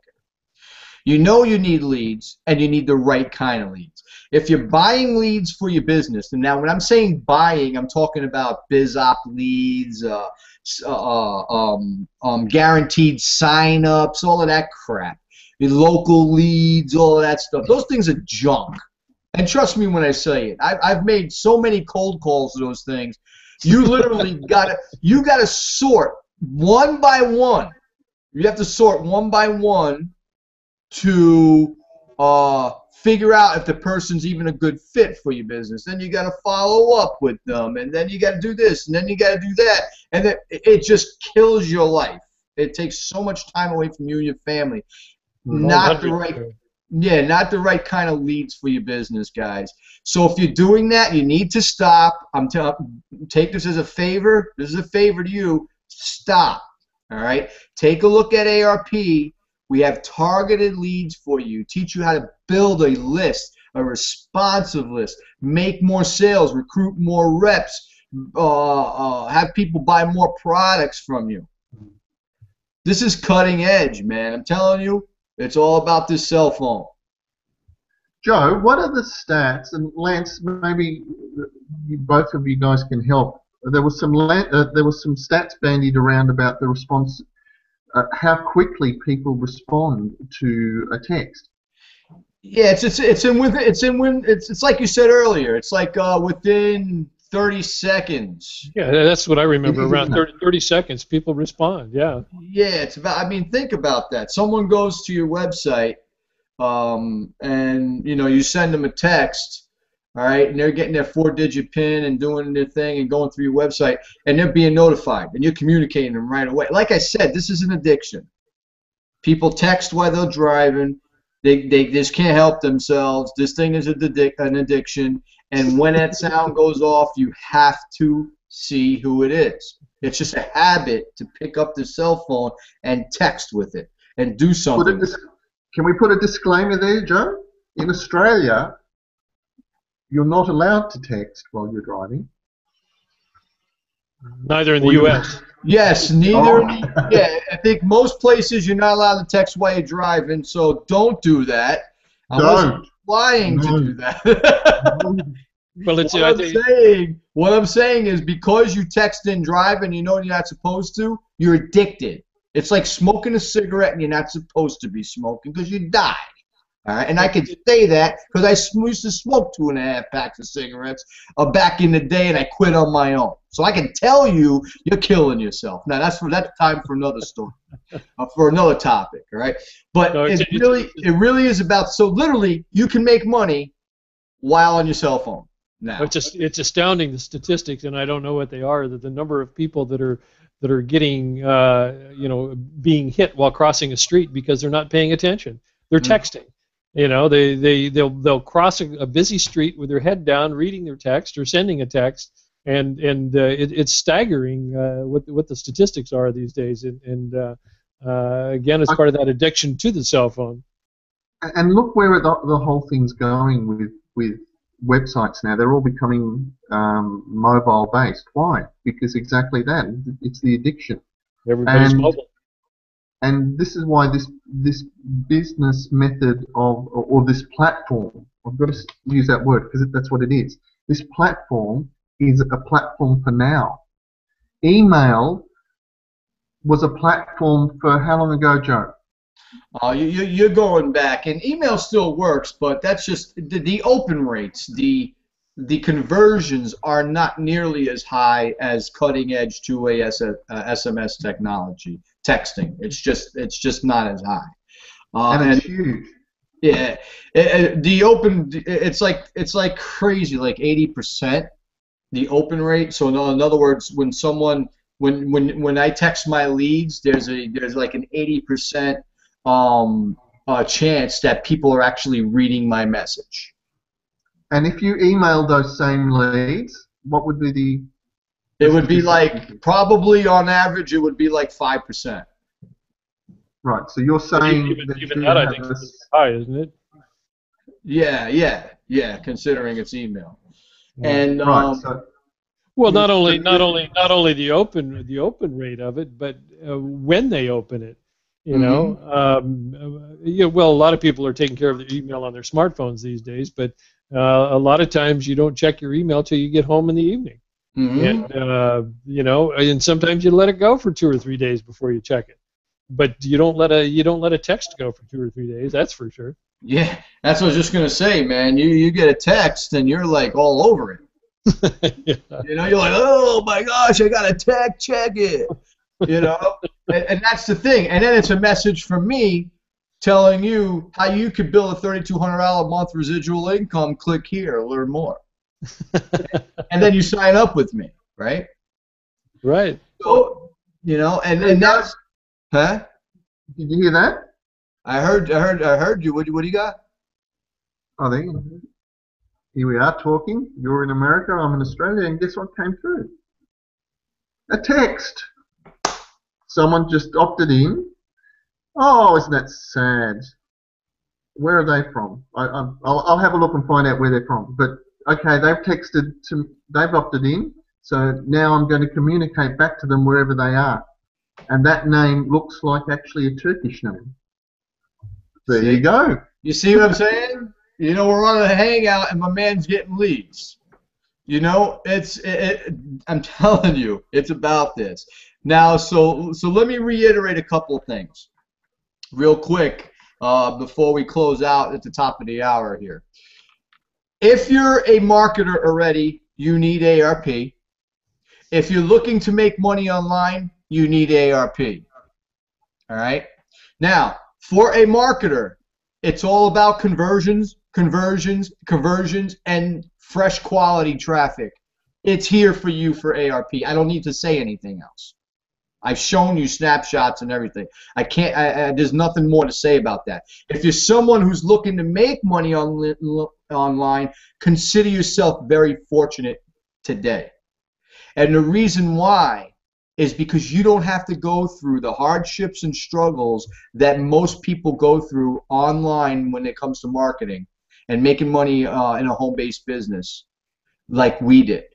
You know you need leads, and you need the right kind of leads. If you're buying leads for your business, and now when I'm saying buying, I'm talking about BizOp leads, guaranteed sign-ups, all of that crap. Local leads, all of that stuff. Those things are junk. And trust me when I say it. I've made so many cold calls to those things. You literally gotta sort one by one. You have to sort one by one to figure out if the person's even a good fit for your business. Then you got to follow up with them, and then you got to do this, and then you got to do that, and then it just kills your life. It takes so much time away from you and your family. Not the right kind of leads for your business, guys. So if you're doing that, you need to stop. Take this as a favor. This is a favor to you. Stop. All right. Take a look at ARP. We have targeted leads for you. Teach you how to build a list, a responsive list, make more sales, recruit more reps, have people buy more products from you. This is cutting edge, man. I'm telling you. It's all about this cell phone. Joe, what are the stats? And Lance, maybe both of you guys can help. There was some stats bandied around about the response, how quickly people respond to a text. Yeah, it's like you said earlier. It's like within 30 seconds. Yeah, that's what I remember. Around 30 seconds, people respond. Yeah. Yeah, it's about. I mean, think about that. Someone goes to your website, and you know, you send them a text. all right, and they're getting their 4-digit PIN and doing their thing and going through your website, and they're being notified, and you're communicating them right away. Like I said, this is an addiction. People text while they're driving. They just can't help themselves. This thing is an addiction, and when that sound goes off, you have to see who it is. It's just a habit to pick up the cell phone and text with it and do something. Can we put a disclaimer there, Joe? In Australia, you're not allowed to text while you're driving. Neither in the U.S. Yes, neither. Yeah, I think most places you're not allowed to text while you're driving, so don't do that. I wasn't flying to do that. Well, it's, what I'm saying is because you text and drive and you know you're not supposed to, you're addicted. It's like smoking a cigarette and you're not supposed to be smoking because you die. All right, and I can say that because I used to smoke 2.5 packs of cigarettes back in the day, and I quit on my own. So I can tell you, you're killing yourself. Now that's time for another story, for another topic. All right, but it really is about. So literally, you can make money while on your cell phone now. It's astounding, the statistics, and I don't know what they are. That the number of people that are getting being hit while crossing a street because they're not paying attention. They're texting. You know, they'll cross a busy street with their head down, reading their text or sending a text, and it's staggering what the statistics are these days. And again, it's part of that addiction to the cell phone. And look where the whole thing's going with websites now. They're all becoming mobile based. Why? Because exactly that. It's the addiction. Everybody's mobile. And this is why this business method or this platform, I've got to use that word because that's what it is. This platform is a platform for now. Email was a platform for how long ago, Joe? You're going back, and email still works, but that's just the open rates, the conversions are not nearly as high as cutting edge two-way SMS technology, texting. It's just not as high. And it's huge. Yeah, it's like crazy, like 80% the open rate. So in other words, when I text my leads, there's like an 80% chance that people are actually reading my message. And if you email those same leads, what would be the? It would be like, probably on average, it would be like 5%. Right. So you're saying even that I think is high, isn't it? Yeah. Considering it's email, and well, not only the open rate of it, but when they open it. You know, well, a lot of people are taking care of their email on their smartphones these days, but a lot of times you don't check your email till you get home in the evening, and and sometimes you let it go for 2 or 3 days before you check it, but you don't let a text go for 2 or 3 days. That's for sure. Yeah, that's what I was just gonna say, man. You get a text and you're like all over it. Yeah. You know, you're like, oh my gosh, I got a text, check it. You know, and that's the thing. And then it's a message from me telling you how you could build a $3,200 a month residual income. Click here, learn more. And then you sign up with me, right? Right. So, and that's, huh? Did you hear that? I heard you. What do you got? Oh, here we are talking. You're in America, I'm in Australia, and guess what came through? A text. Someone just opted in. Oh, isn't that sad? Where are they from? I'll have a look and find out where they're from. But okay, they've opted in. So now I'm going to communicate back to them wherever they are. And that name looks like actually a Turkish name. There you go. You see what I'm saying? You know, we're on a hangout and my man's getting leads. You know, I'm telling you, it's about this. Now, so let me reiterate a couple of things real quick before we close out at the top of the hour here. If you're a marketer already, you need ARP. If you're looking to make money online, you need ARP. All right? Now, for a marketer, it's all about conversions conversions, and fresh quality traffic. It's here for you for ARP. I don't need to say anything else. I've shown you snapshots and everything. I can't. There's nothing more to say about that. If you're someone who's looking to make money online, consider yourself very fortunate today. And the reason why is because you don't have to go through the hardships and struggles that most people go through online when it comes to marketing and making money in a home-based business like we did.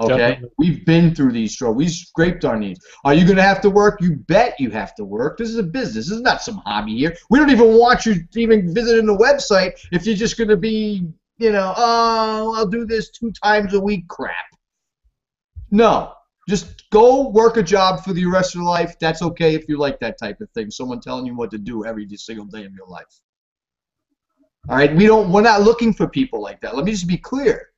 Okay? Definitely. We've been through these struggles. We scraped our knees. Are you going to have to work? You bet you have to work. This is a business. This is not some hobby here. We don't even want you to even visiting the website if you're just going to be, you know, oh, I'll do this 2 times a week crap. No. Just go work a job for the rest of your life. That's okay if you like that type of thing. Someone telling you what to do every single day of your life. All right? We're not looking for people like that. Let me just be clear.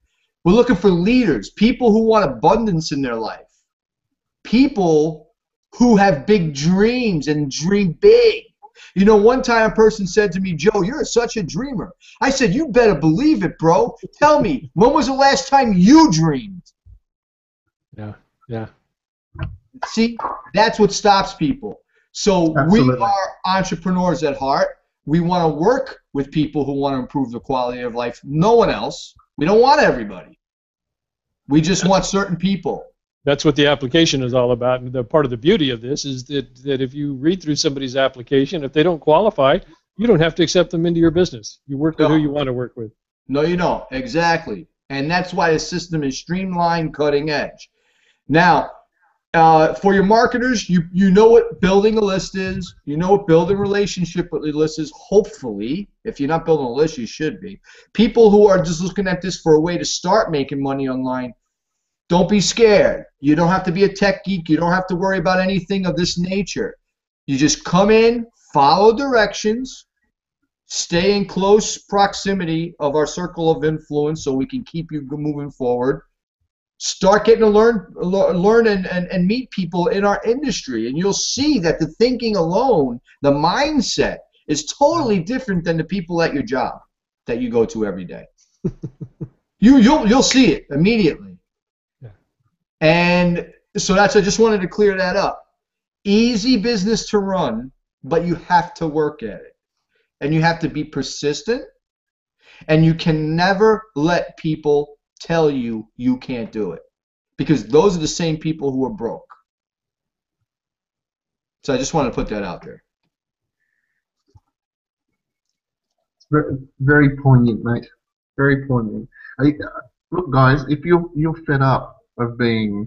We're looking for leaders, people who want abundance in their life, people who have big dreams and dream big. You know, one time a person said to me, Joe, you're such a dreamer. I said, you better believe it, bro. Tell me, when was the last time you dreamed? Yeah, yeah. See, that's what stops people. So Absolutely. we are entrepreneurs at heart. We want to work with people who want to improve the quality of life. No one else. We don't want everybody. We just want certain people. That's what the application is all about. And the part of the beauty of this is that if you read through somebody's application, if they don't qualify, you don't have to accept them into your business. You work with who you want to work with. No, you don't. Exactly. And that's why the system is streamlined, cutting edge. Now, for your marketers, you know what building a list is. You know what building a relationship with a list is, hopefully. If you're not building a list, you should be. People who are just looking at this for a way to start making money online, don't be scared. You don't have to be a tech geek. You don't have to worry about anything of this nature. You just come in, follow directions, stay in close proximity of our circle of influence so we can keep you moving forward. Start getting to learn and meet people in our industry, and you'll see that the thinking alone, the mindset, is totally different than the people at your job that you go to every day. You'll see it immediately. Yeah. And so I just wanted to clear that up. Easy business to run, but you have to work at it, and you have to be persistent, and you can never let people tell you you can't do it, because those are the same people who are broke. So I just want to put that out there. Very, very poignant, mate. Very poignant. Look, guys, if you're fed up of being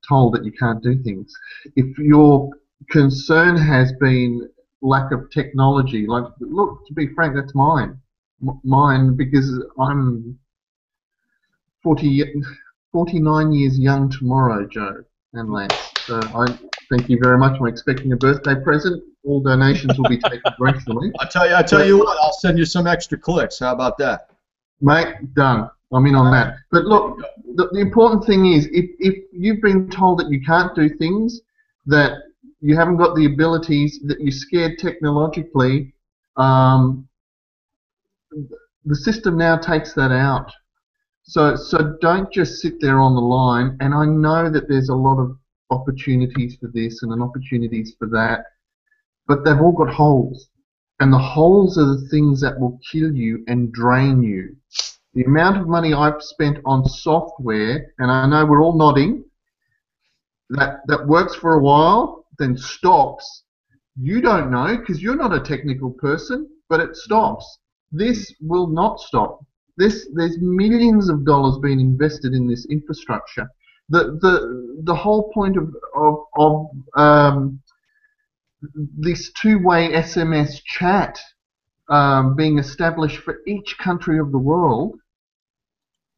told that you can't do things, if your concern has been lack of technology, like, look, to be frank, that's mine, because I'm 49 years young tomorrow, Joe and Lance. So I thank you very much. I'm expecting a birthday present. All donations will be taken gracefully. I tell you what, I'll send you some extra clicks. How about that? Mate, done. I'm in on that. But look, the important thing is, if you've been told that you can't do things, that you haven't got the abilities, that you're scared technologically, the system now takes that out. So don't just sit there on the line. And I know that there's a lot of opportunities for this and opportunities for that, but they've all got holes. And the holes are the things that will kill you and drain you. The amount of money I've spent on software, and I know we're all nodding, that works for a while, then stops. You don't know because you're not a technical person, but it stops. This will not stop. There's millions of dollars being invested in this infrastructure. The whole point of this two-way SMS chat being established for each country of the world,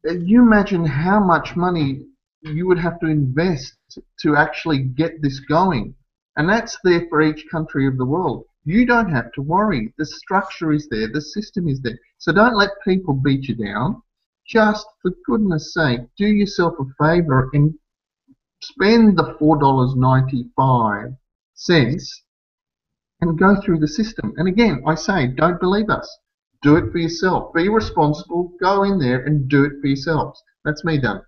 you imagine how much money you would have to invest to actually get this going. And that's there for each country of the world. You don't have to worry. The structure is there. The system is there. So don't let people beat you down. Just, for goodness sake, do yourself a favor and spend the $4.95 and go through the system. And again, I say, don't believe us. Do it for yourself. Be responsible. Go in there and do it for yourselves. That's me done.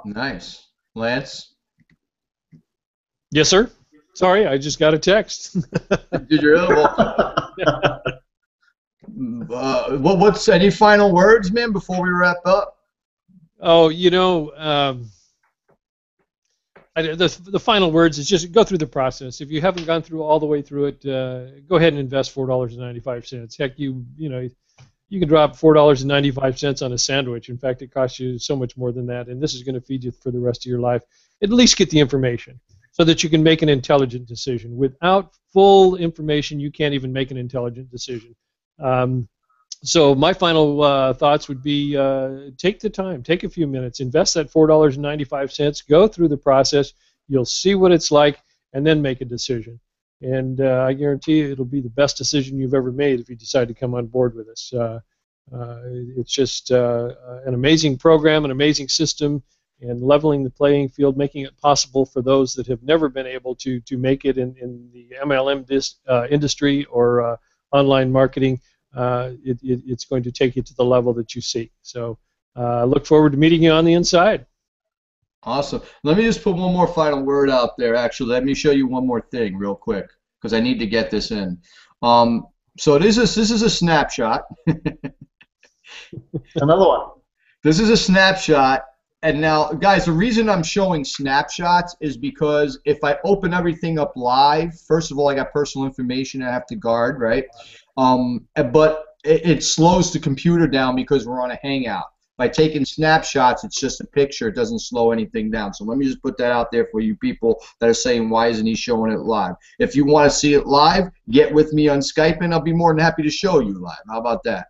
Nice. Lance? Yes, sir. Sorry, I just got a text. Did you really? What's any final words, man, before we wrap up? Oh, you know, the final words is just go through the process. If you haven't gone through all the way through it, go ahead and invest $4.95. Heck, you know, you can drop $4.95 on a sandwich. In fact, it costs you so much more than that, and this is going to feed you for the rest of your life. At least get the information so that you can make an intelligent decision. Without full information, you can't even make an intelligent decision. So my final thoughts would be take the time, take a few minutes, invest that $4.95, go through the process, you'll see what it's like, and then make a decision. And I guarantee you it'll be the best decision you've ever made if you decide to come on board with us. It's just an amazing program, an amazing system, and leveling the playing field, making it possible for those that have never been able to make it in the MLM industry or online marketing. It's going to take you to the level that you seek. So look forward to meeting you on the inside. Awesome. Let me just put one more final word out there. Actually, let me show you one more thing real quick because I need to get this in. So this is a snapshot. Another one. This is a snapshot. And now, guys, the reason I'm showing snapshots is because if I open everything up live, first of all, I got personal information I have to guard, right? But it slows the computer down because we're on a Hangout. By taking snapshots, it's just a picture. It doesn't slow anything down. So let me just put that out there for you people that are saying, why isn't he showing it live? If you want to see it live, get with me on Skype, and I'll be more than happy to show you live. How about that?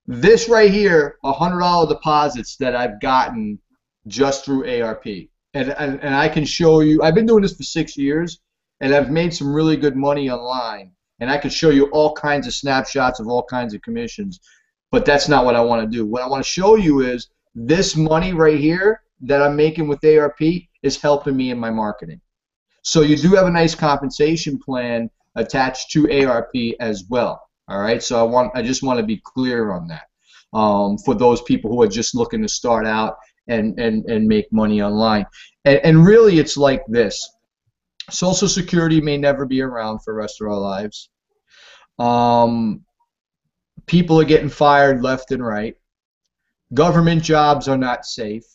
This right here, $100 deposits that I've gotten just through ARP. And I can show you, I've been doing this for 6 years, and I've made some really good money online. And I can show you all kinds of snapshots of all kinds of commissions. But that's not what I want to do. What I want to show you is this money right here that I'm making with ARP is helping me in my marketing. So you do have a nice compensation plan attached to ARP as well. All right, so I just want to be clear on that for those people who are just looking to start out and make money online. And really, it's like this. Social Security may never be around for the rest of our lives. People are getting fired left and right. Government jobs are not safe.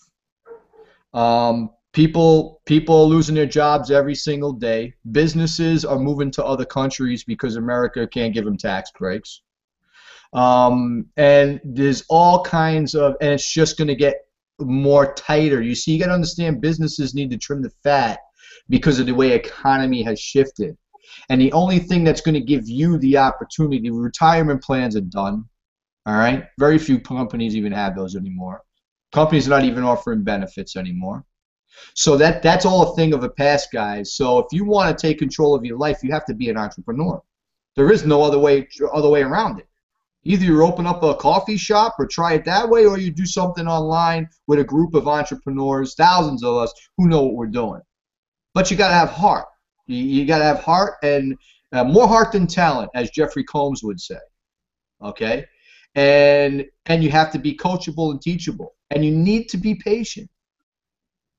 People are losing their jobs every single day. Businesses are moving to other countries because America can't give them tax breaks. And there's all kinds of, and it's just going to get more tighter. You see, you got to understand businesses need to trim the fat because of the way economy has shifted. And the only thing that's going to give you the opportunity, retirement plans are done. All right? Very few companies even have those anymore. Companies are not even offering benefits anymore. So that's all a thing of the past, guys. So if you want to take control of your life, you have to be an entrepreneur. There is no other way around it. Either you open up a coffee shop or try it that way, or you do something online with a group of entrepreneurs, thousands of us, who know what we're doing. But you got to have heart. You got to have heart, and more heart than talent, as Jeffrey Combs would say. Okay? And you have to be coachable and teachable. And you need to be patient.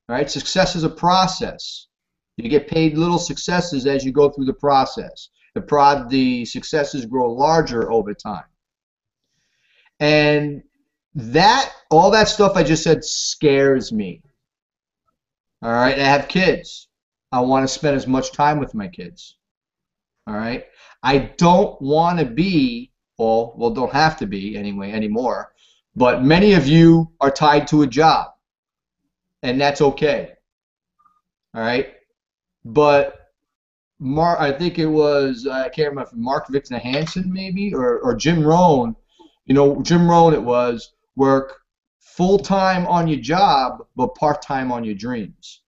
All right? Success is a process. You get paid little successes as you go through the process. The successes grow larger over time. And all that stuff I just said scares me. All right? I have kids. I want to spend as much time with my kids. All right? I don't want to be, well, don't have to be anyway anymore, but many of you are tied to a job, and that's okay. All right? But I think it was, I can't remember, Mark Victor Hansen maybe, or Jim Rohn. You know, Jim Rohn it was, work full-time on your job, but part-time on your dreams.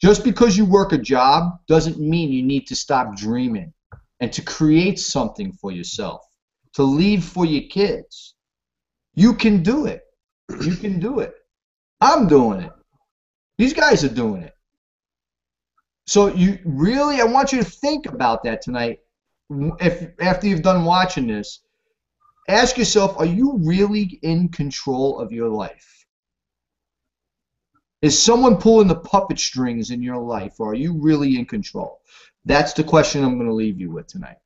Just because you work a job doesn't mean you need to stop dreaming and to create something for yourself, to leave for your kids. You can do it. You can do it. I'm doing it. These guys are doing it. So you really, I want you to think about that tonight. If after you've done watching this, ask yourself, are you really in control of your life? Is someone pulling the puppet strings in your life, or are you really in control? That's the question I'm going to leave you with tonight.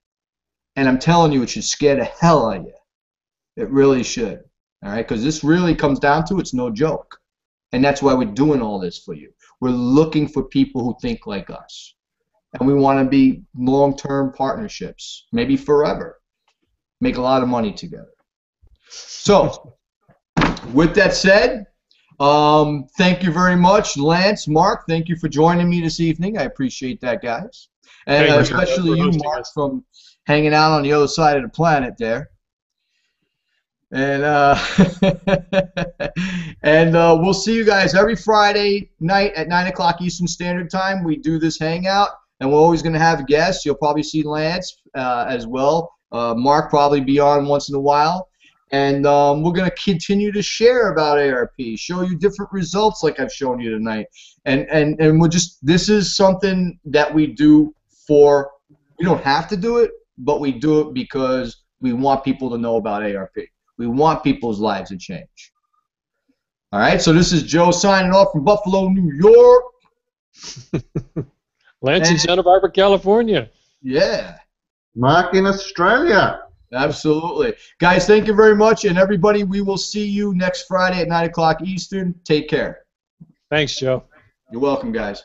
And I'm telling you, it should scare the hell out of you. It really should. All right? Because this really comes down to, it's no joke. And that's why we're doing all this for you. We're looking for people who think like us. And we want to be long-term partnerships, maybe forever. Make a lot of money together. So, with that said, thank you very much, Lance, Mark. Thank you for joining me this evening. I appreciate that, guys. And especially you, Mark, from hanging out on the other side of the planet there. And we'll see you guys every Friday night at 9 o'clock Eastern Standard Time. We do this hangout, and we're always going to have guests. You'll probably see Lance as well. Mark probably be on once in a while. And we're going to continue to share about ARP, show you different results like I've shown you tonight. And we're just, this is something that we do for, we don't have to do it, but we do it because we want people to know about ARP. We want people's lives to change. All right, so this is Joe signing off from Buffalo, New York. Lance in Santa Barbara, California. Yeah. Mark in Australia. Absolutely. Guys, thank you very much. And everybody, we will see you next Friday at 9 o'clock Eastern. Take care. Thanks, Joe. You're welcome, guys.